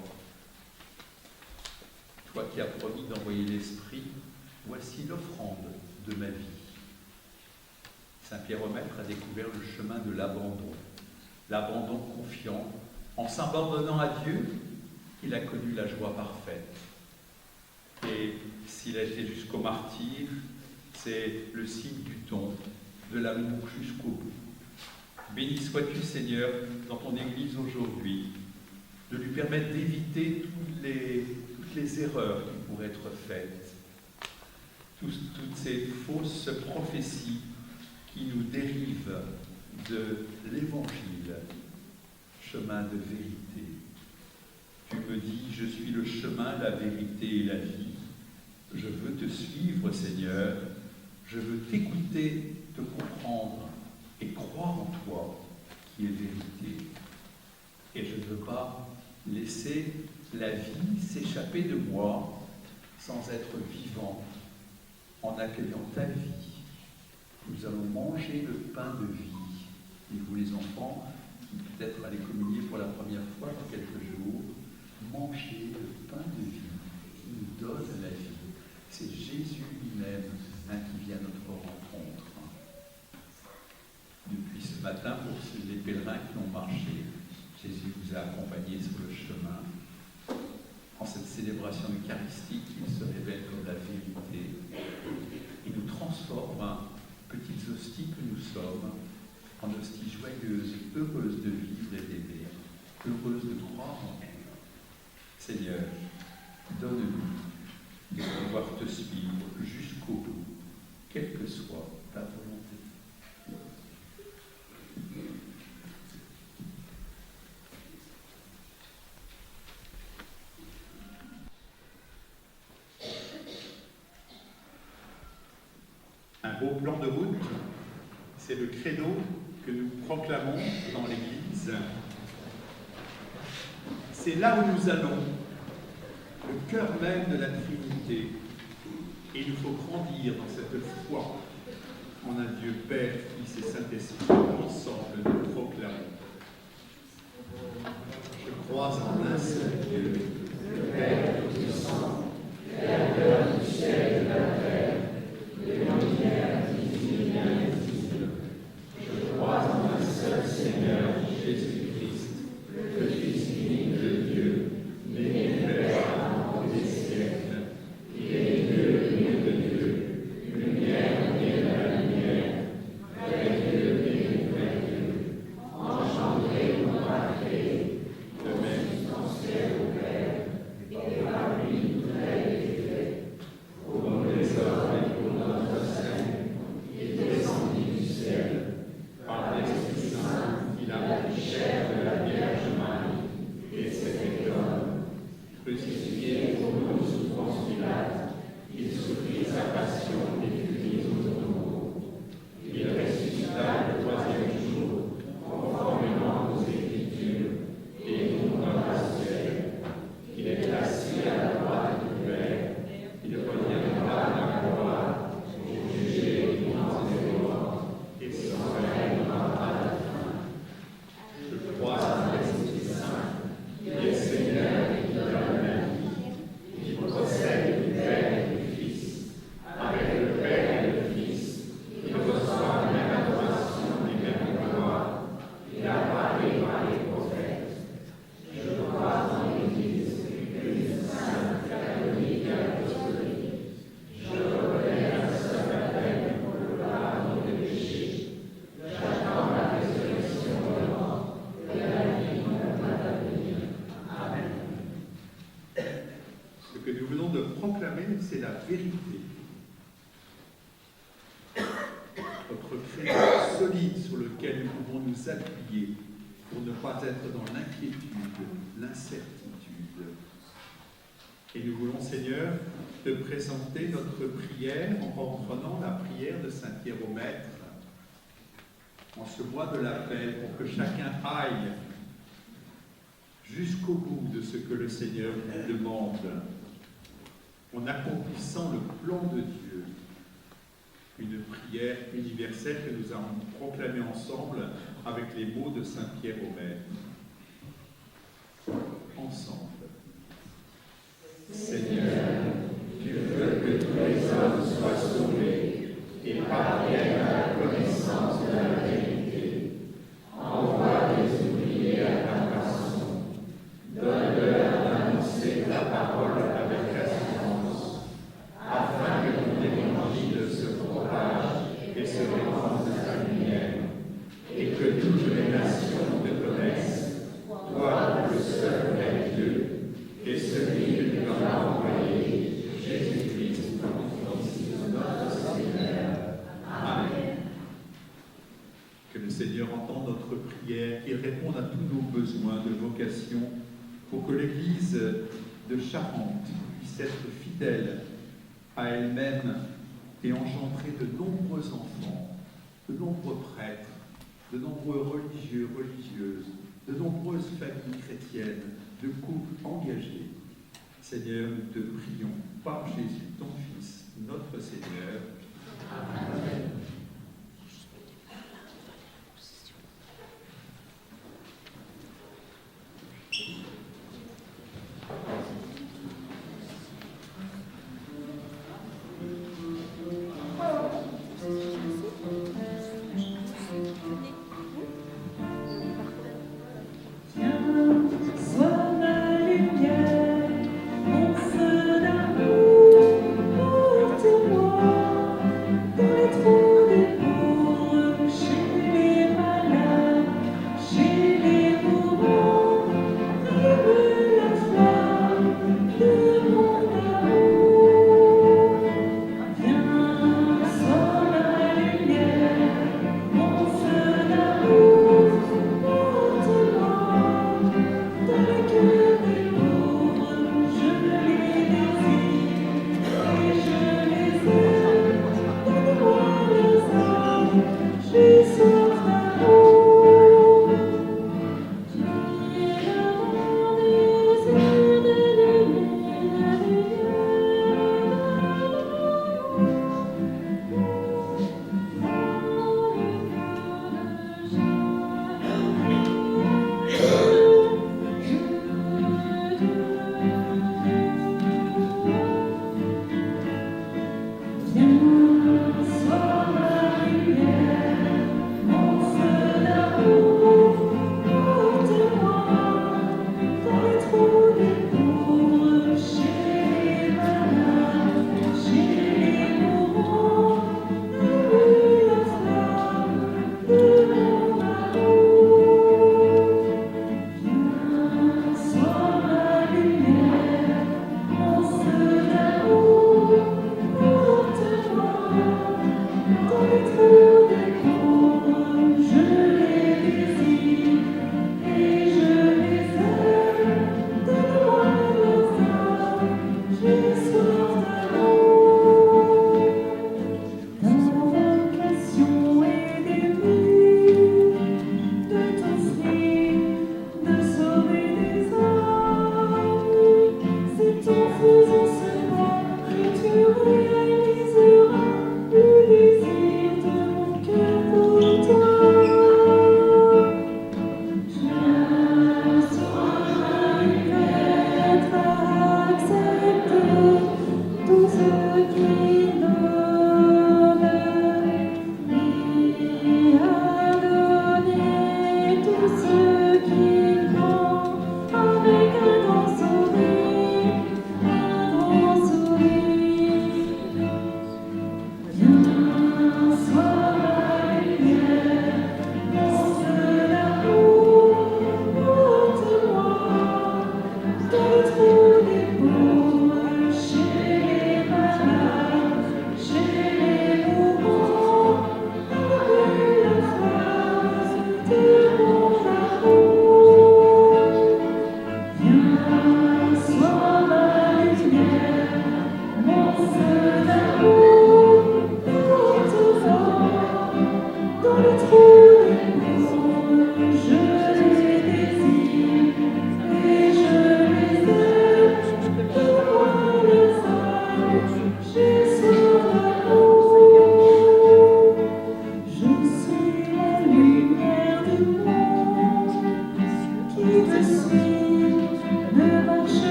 Toi qui as promis d'envoyer l'Esprit, voici l'offrande de ma vie. Saint Pierre au Maître a découvert le chemin de l'abandon confiant. En s'abandonnant à Dieu, il a connu la joie parfaite. Et s'il a été jusqu'au martyre, c'est le signe du don, de l'amour jusqu'au bout. Béni sois-tu, Seigneur, dans ton Église aujourd'hui, de lui permettre d'éviter toutes les erreurs qui pourraient être faites, toutes ces fausses prophéties qui nous dérivent de l'Évangile, chemin de vérité. Tu me dis, je suis le chemin, la vérité et la vie. Je veux te suivre, Seigneur. Je veux t'écouter, te comprendre et croire en toi, qui est vérité. Et je ne veux pas laisser la vie s'échapper de moi sans être vivant en accueillant ta vie. Nous allons manger le pain de vie. Et vous, les enfants, qui peut-être allez communier pour la première fois dans quelques jours, mangez le pain de vie qui nous donne la vie. C'est Jésus lui-même qui vient à notre rencontre. Depuis ce matin, pour les pèlerins qui ont marché, Jésus vous a accompagné sur le chemin. En cette célébration eucharistique, il se révèle comme la vérité et nous transforme, petites hosties que nous sommes, en hosties joyeuses, heureuses de vivre et d'aimer, heureuses de croire en Dieu. Seigneur, donne-nous de pouvoir te suivre jusqu'au bout, quelle que soit ta volonté. Un beau plan de route, c'est le credo que nous proclamons dans l'Église. C'est là où nous allons, le cœur même de la Trinité. Et il nous faut grandir dans cette foi en un Dieu Père, Fils et Saint-Esprit. Ensemble, nous proclamons. Je crois en un seul Dieu, le Père Tout-Puissant, Créateur du ciel et de la terre, de l'univers visible et invisible. Je crois en un seul Seigneur, Jésus-Christ, le Fils unique de Dieu, né du Père avant des siècles, qui est Dieu et de Dieu. Ce que nous venons de proclamer, c'est la vérité. Notre crédit solide sur lequel nous pouvons nous appuyer pour ne pas être dans l'inquiétude, l'incertitude. Et nous voulons, Seigneur, te présenter notre prière en reprenant la prière de Saint Pierre au Maître en ce mois de l'appel pour que chacun aille jusqu'au bout de ce que le Seigneur nous demande en accomplissant le plan de Dieu. Une prière universelle que nous allons proclamer ensemble avec les mots de Saint Pierre au Maître. Ensemble. Seigneur, tu veux que tous les hommes soient sauvés et parviennent à la connaissance de la vérité. Envoie des ouvriers à ta façon. Donne-leur d'annoncer ta parole avec assurance, afin que ton évangile se propage et se répande de ta lumière, et que toutes les nations te connaissent, toi le seul vrai Dieu, et celui que tu as envoyé, Jésus-Christ, ton Fils, notre Seigneur. Amen. Que le Seigneur entende notre prière, qu'il réponde à tous nos besoins de vocation, pour que l'Église de Charente puisse être fidèle à elle-même et engendrer de nombreux enfants, de nombreux prêtres, de nombreux religieux, religieuses, de nombreuses familles chrétiennes, de couples engagés. Seigneur, nous te prions par Jésus, ton Fils, notre Seigneur. Amen. Pour les trous des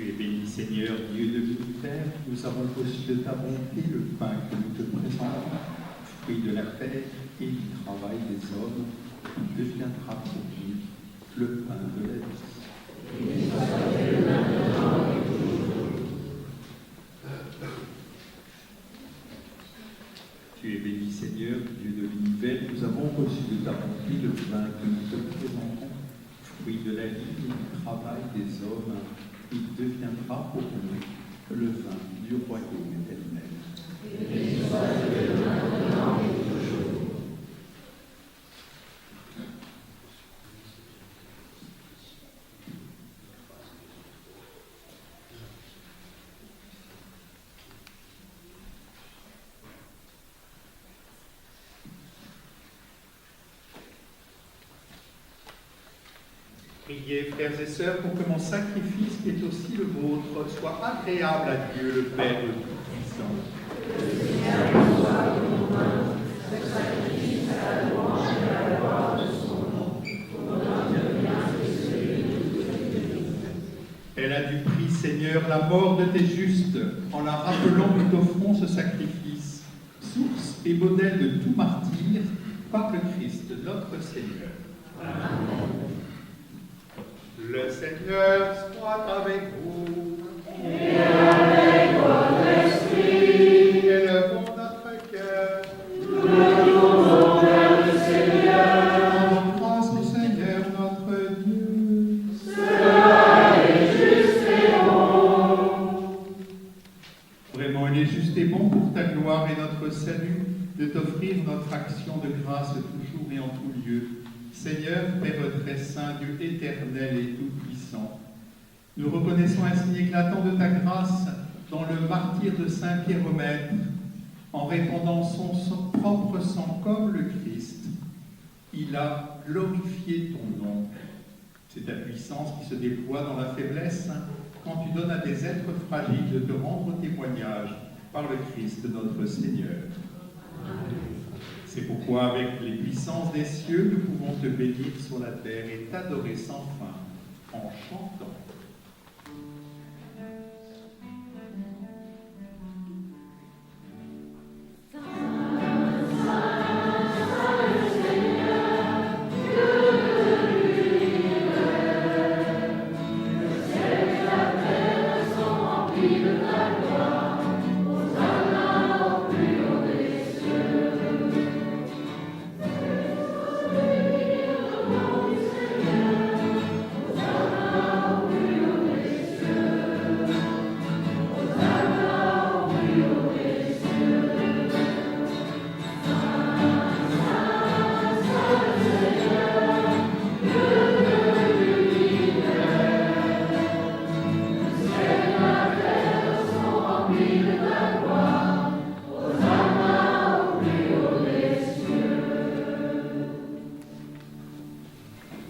Tu es béni, Seigneur, Dieu de l'univers. Nous avons reçu de ta bonté le pain que nous te présentons, fruit de la terre et du travail des hommes, qui deviendra pour nous le pain de la vie. Tu es béni, Seigneur, Dieu de l'univers. Nous avons reçu de ta bonté le pain que nous te présentons, fruit de la vie et du travail des hommes. Il deviendra pour nous le vin du royaume éternel. Priez, frères et sœurs, pour que mon sacrifice, qui est aussi le vôtre, soit agréable à Dieu, le Père Tout-Puissant. Elle a du prix, Seigneur, la mort de tes justes, en la rappelant, nous t'offrons ce sacrifice, source et modèle de tout martyr, par le Christ, notre Seigneur. Amen. Le Seigneur soit avec vous. Et avec votre esprit. Élevons notre cœur. Nous le tournons vers le Seigneur. Rendons grâce au Seigneur notre Dieu. Cela est juste et bon. Vraiment, il est juste et bon pour ta gloire et notre salut de t'offrir notre action de grâce toujours et en tout lieu. Seigneur, Père très saint, Dieu éternel et tout-puissant, nous reconnaissons un signe éclatant de ta grâce dans le martyre de Saint Pierre au Maître, en répandant son propre sang comme le Christ. Il a glorifié ton nom. C'est ta puissance qui se déploie dans la faiblesse quand tu donnes à des êtres fragiles de te rendre témoignage par le Christ notre Seigneur. C'est pourquoi, avec les puissances des cieux, nous pouvons te bénir sur la terre et t'adorer sans fin, en chantant.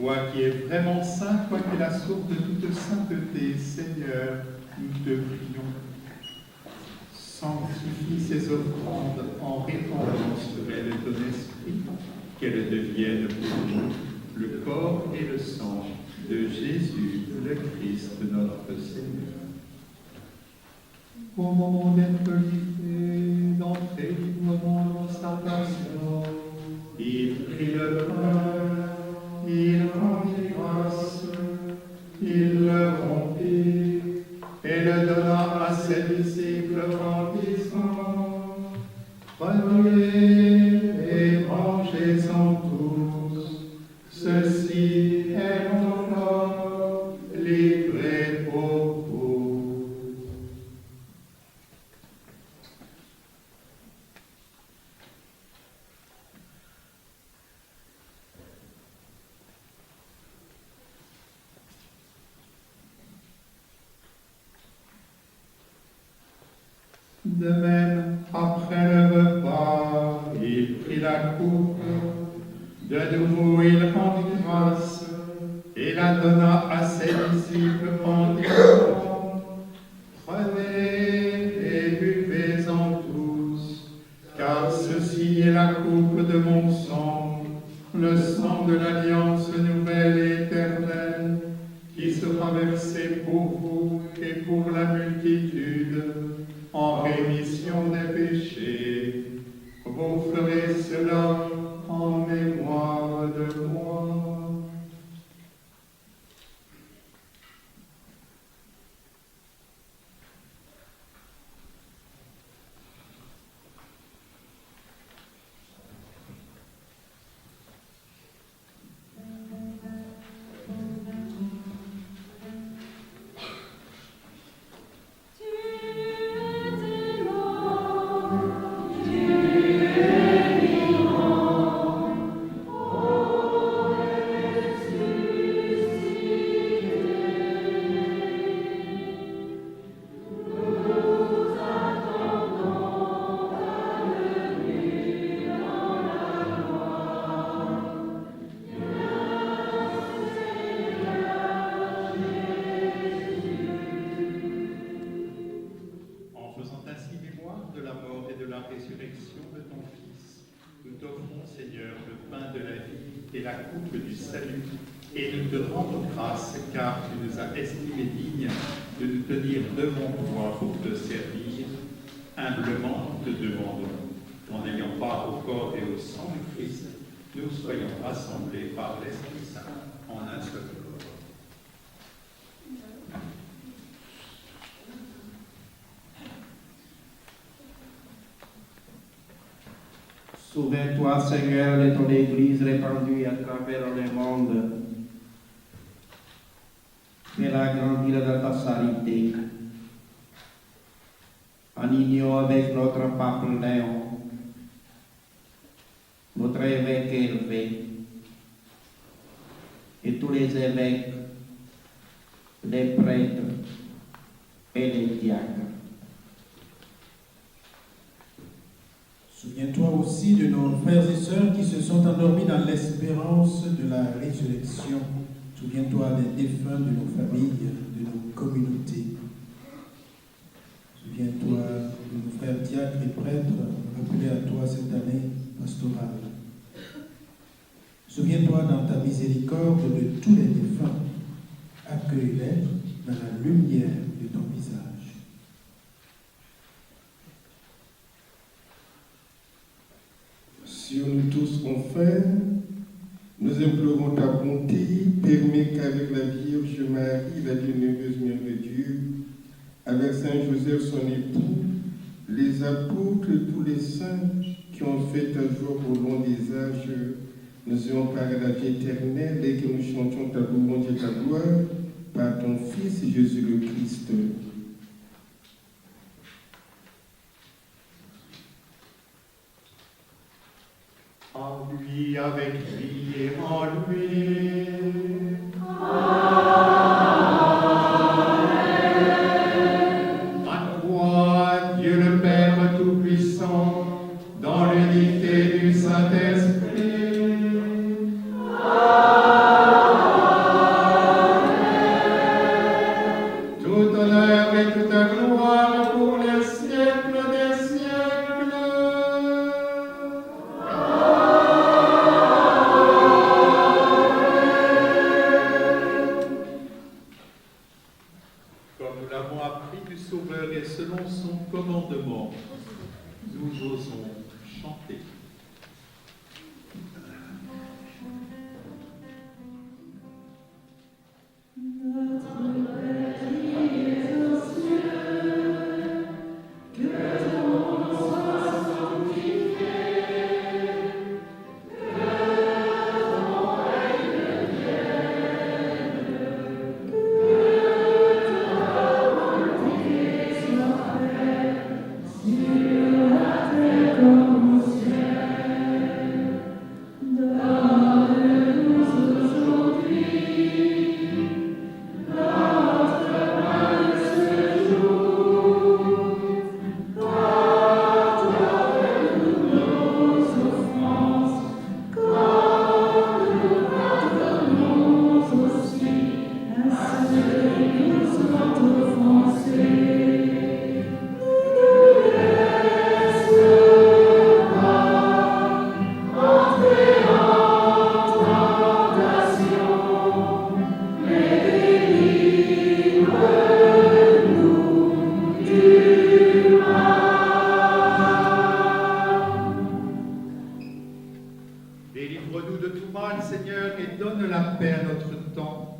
Toi qui es vraiment saint, toi qui es la source de toute sainteté, Seigneur, nous te prions. Sanctifie ces offrandes en répandant sur elles ton esprit, qu'elles deviennent pour nous le corps et le sang de Jésus, le Christ, notre Seigneur. Au moment d'être livré, d'entrer librement dans sa passion, il prit le pain, il rendit grâce, il le rompit et le donna à ses disciples en disant: prenez et mangez-en tous, ceci est mon corps livré pour vous. De même, après le repas, il prit la coupe. De nouveau, il rendit grâce et la donna à ses disciples en disant: prenez et buvez-en tous, car ceci est la coupe de mon sang, le sang de l'alliance nouvelle et éternelle, qui sera versé pour vous et et pour la multitude, en rémission des péchés. Vous ferez cela en mémoire de moi. Résurrection de ton Fils, nous t'offrons, Seigneur, le pain de la vie et la coupe du salut, et nous te rendons grâce, car tu nous as estimés dignes de nous tenir devant toi pour te servir. Humblement te demandons, en ayant part au corps et au sang du Christ, nous soyons rassemblés par l'Esprit Saint en un seul corps. Souviens-toi, Seigneur, de ton Église répandue à travers le monde. Fais-la grandir dans ta charité. En union avec notre pape Léon, notre évêque Hervé, et tous les évêques, les prêtres et les diacres. Souviens-toi aussi de nos frères et sœurs qui se sont endormis dans l'espérance de la résurrection. Souviens-toi des défunts de nos familles, de nos communautés. Souviens-toi de nos frères diacres et prêtres appelés à toi cette année pastorale. Souviens-toi dans ta miséricorde de tous les défunts. Accueille-les dans la lumière de ton visage. Sur nous tous enfin, nous implorons ta bonté, permets qu'avec la Vierge Marie, la bienheureuse Mère de Dieu, avec Saint Joseph son époux, les apôtres et tous les saints qui ont fait ta joie au long des âges, nous ayons parlé à la vie éternelle et que nous chantions ta louange et ta gloire par ton Fils Jésus le Christ. En lui, avec lui et en lui. À toi, Dieu le Père Tout-Puissant, dans l'unité du Saint-Esprit. Tout honneur et toute gloire pour les siècles des siècles. Comme nous l'avons appris du Sauveur et selon son commandement, nous osons chanter. Sur la terre comme au ciel. Seigneur, et donne la paix à notre temps.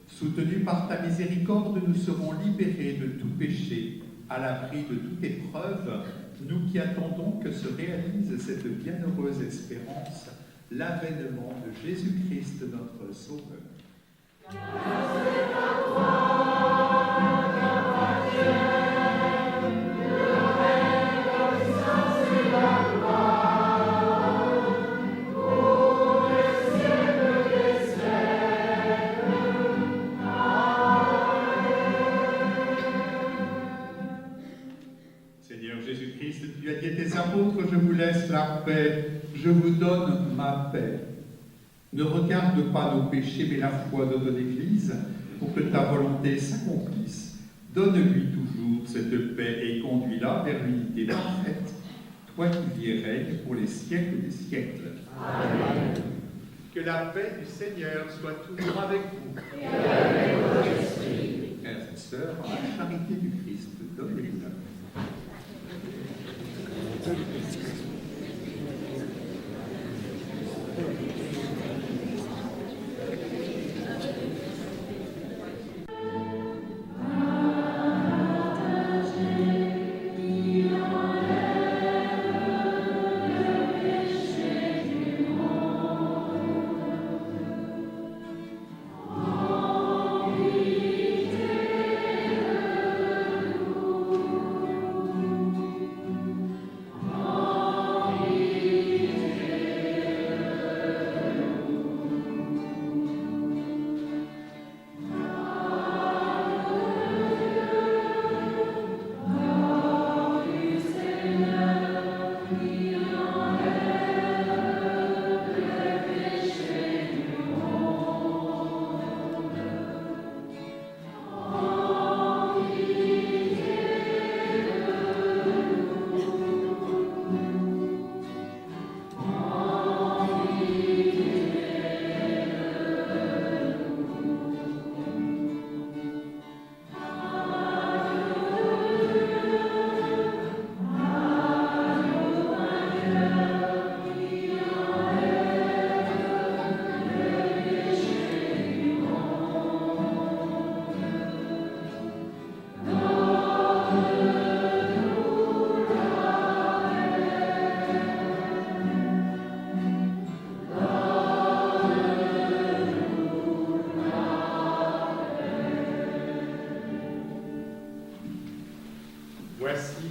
Soutenus par ta miséricorde, nous serons libérés de tout péché, à l'abri de toute épreuve, nous qui attendons que se réalise cette bienheureuse espérance, l'avènement de Jésus-Christ, notre Sauveur. Tu as dit à tes apôtres, je vous laisse la paix, je vous donne ma paix. Ne regarde pas nos péchés, mais la foi de ton Église, pour que ta volonté s'accomplisse. Donne-lui toujours cette paix et conduis-la vers l'unité parfaite, toi qui vis et règnes pour les siècles des siècles. Amen. Que la paix du Seigneur soit toujours avec vous. Et avec votre esprit. Frères et sœurs, en la charité du Christ, donnez-vous la paix.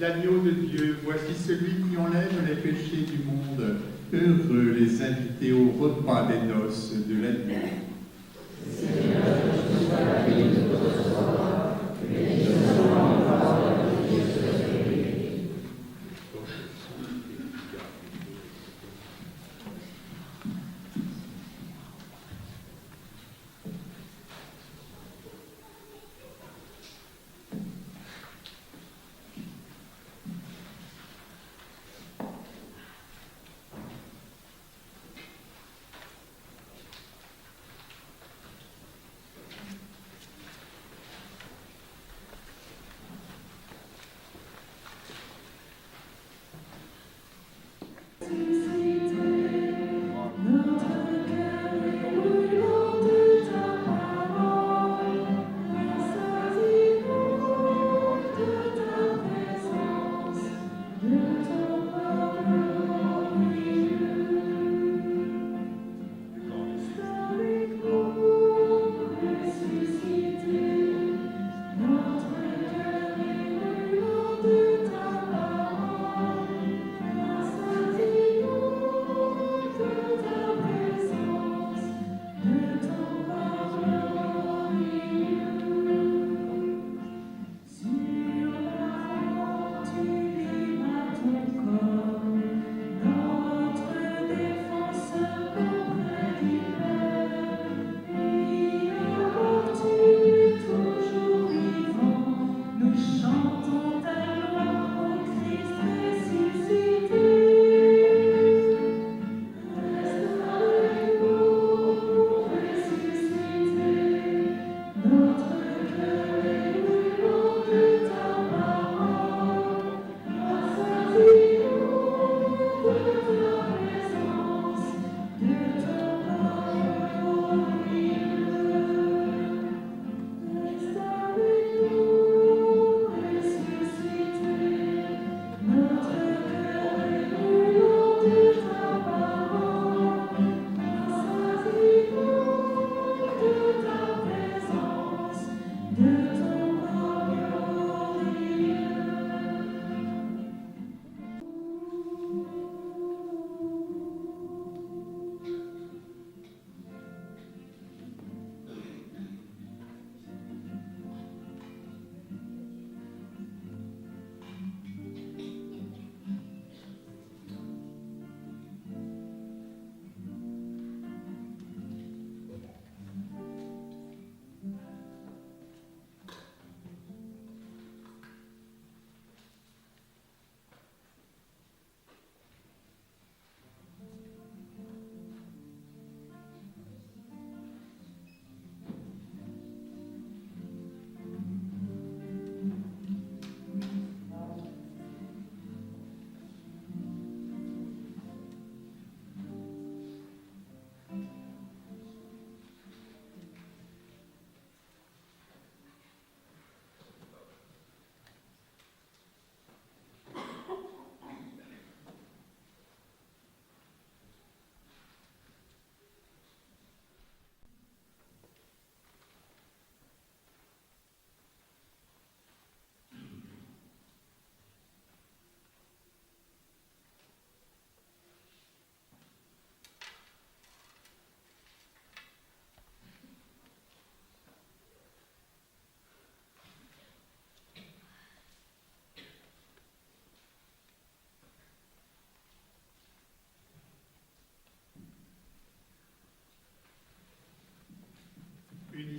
L'agneau de Dieu, voici celui qui enlève les péchés du monde. Heureux les invités au repas des noces de l'agneau. Seigneur, je sois la vie de votre roi, mais je sois en parole de Dieu de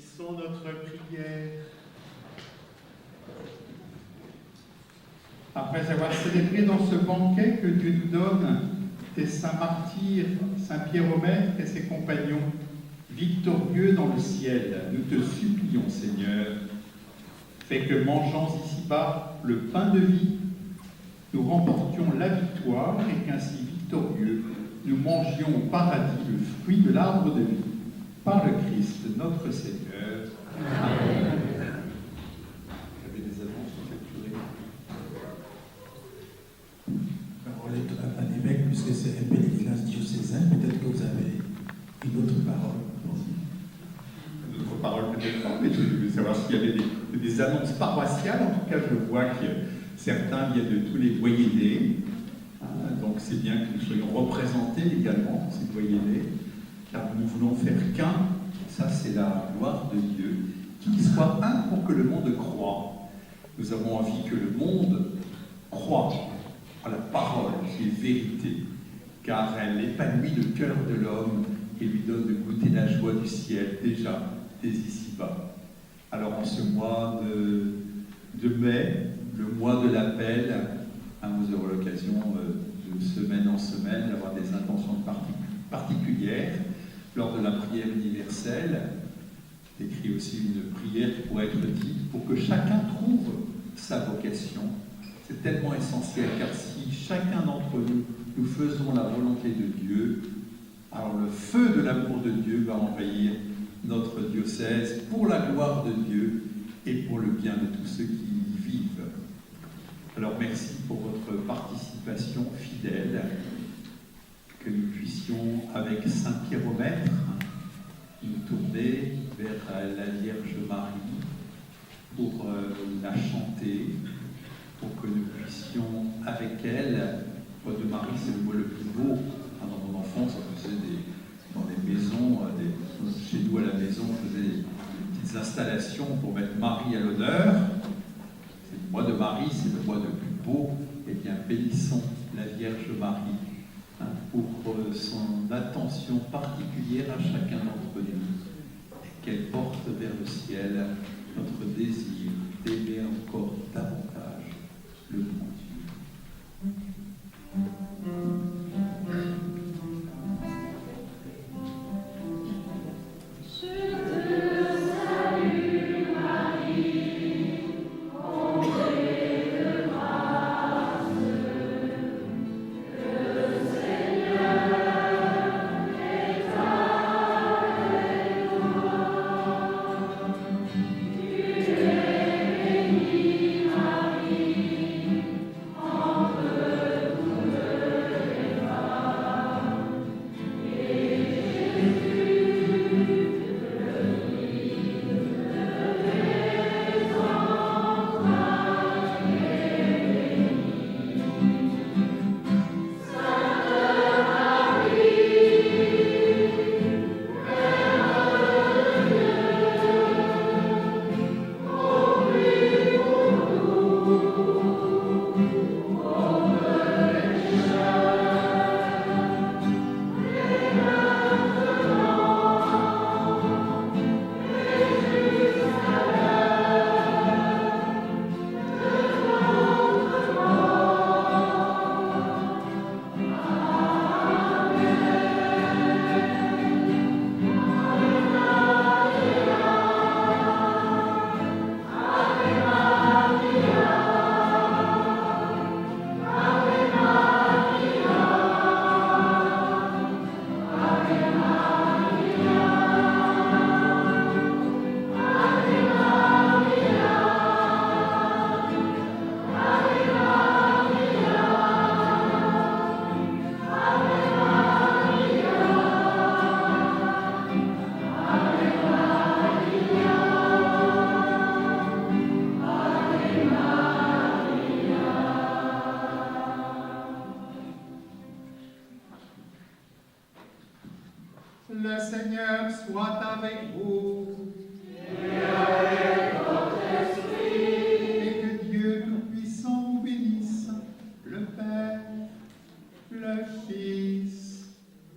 Bénissons notre prière. Après avoir célébré dans ce banquet que Dieu nous donne tes saints martyrs, Saint Pierre-Maître et ses compagnons, victorieux dans le ciel, nous te supplions, Seigneur, fais que, mangeant ici-bas le pain de vie, nous remportions la victoire et qu'ainsi victorieux, nous mangions au paradis le fruit de l'arbre de vie, par le Christ notre Seigneur. Amen. Vous avez des annonces au curé? La parole est à l'évêque, puisque c'est un pèlerinage diocésain. Peut-être que vous avez une autre parole. Une autre parole peut-être pas, mais je voulais savoir s'il y avait des annonces paroissiales. En tout cas, je vois que certains viennent de tous les doyennés. Donc c'est bien que nous soyons représentés également, ces doyennés, car nous voulons faire qu'un, ça c'est la gloire de Dieu, qu'il soit un pour que le monde croie. Nous avons envie que le monde croie à la parole qui est vérité, car elle épanouit le cœur de l'homme et lui donne de goûter la joie du ciel, déjà, dès ici-bas. Alors en ce mois de mai, le mois de l'appel, vous aurez l'occasion de semaine en semaine d'avoir des intentions particulières lors de la prière universelle. Écrit aussi une prière qui pourrait être dite pour que chacun trouve sa vocation. C'est tellement essentiel, car si chacun d'entre nous faisons la volonté de Dieu, alors le feu de l'amour de Dieu va envahir notre diocèse pour la gloire de Dieu et pour le bien de tous ceux qui y vivent. Alors merci pour votre participation fidèle, que nous puissions, avec Saint Pierre-Maître, nous tourner vers la Vierge Marie pour la chanter, pour que nous puissions, avec elle, le mot de Marie, c'est le mot le plus beau. Dans mon enfance, on faisait dans les maisons, chez nous à la maison, on faisait des petites installations pour mettre Marie à l'honneur. Le mois de Marie, c'est le mois le plus beau. Eh bien, bénissons la Vierge Marie pour son attention particulière à chacun d'entre nous, et qu'elle porte vers le ciel notre désir d'aimer encore davantage le bon Dieu. Le Seigneur soit avec vous. Et avec votre esprit. Et que Dieu Tout-Puissant vous bénisse, le Père, le Fils,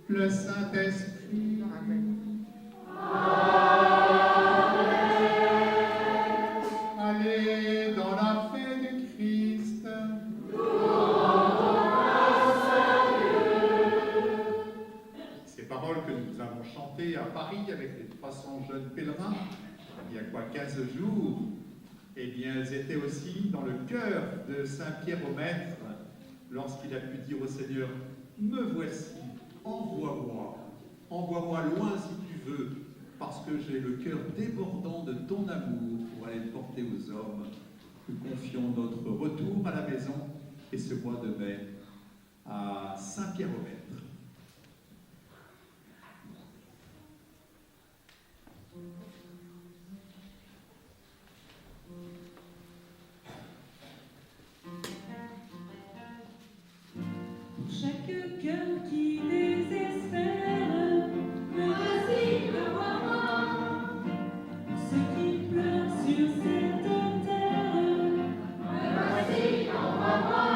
le Saint-Esprit. Amen. les 300 jeunes pèlerins, il y a 15 jours, eh bien, elles étaient aussi dans le cœur de Saint Pierre au Maître, lorsqu'il a pu dire au Seigneur, « Me voici, envoie-moi loin si tu veux, parce que j'ai le cœur débordant de ton amour pour aller le porter aux hommes. » Nous confions notre retour à la maison et ce mois de mai à Saint Pierre au Maître. Chaque cœur qui désespère, me voici, envoie-moi. Ceux qui pleurent sur cette terre, me voici, envoie-moi.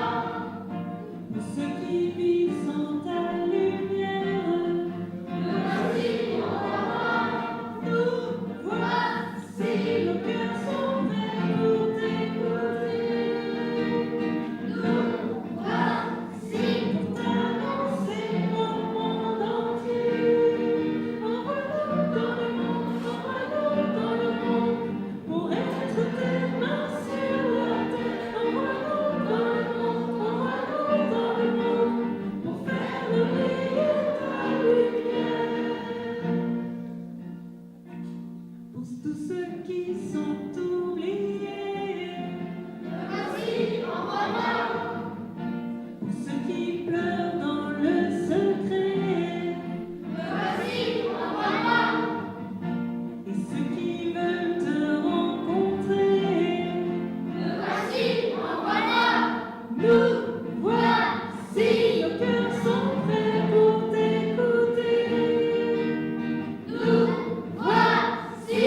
Pour ceux qui vivent sans ta lumière, me voici, envoie-moi. Nous voici, nos cœurs sont prêts pour t'écouter. Nous voici.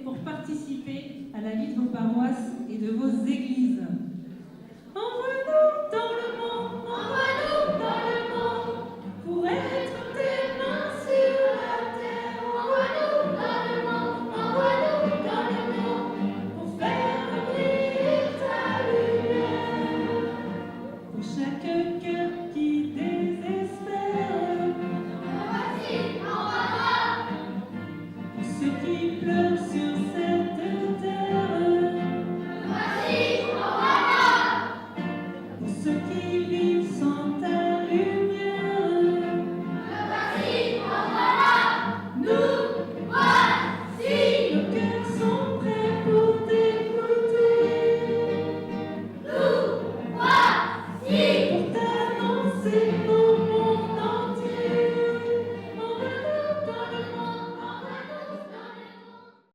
Pour participer à la vie de vos paroisses et de vos églises.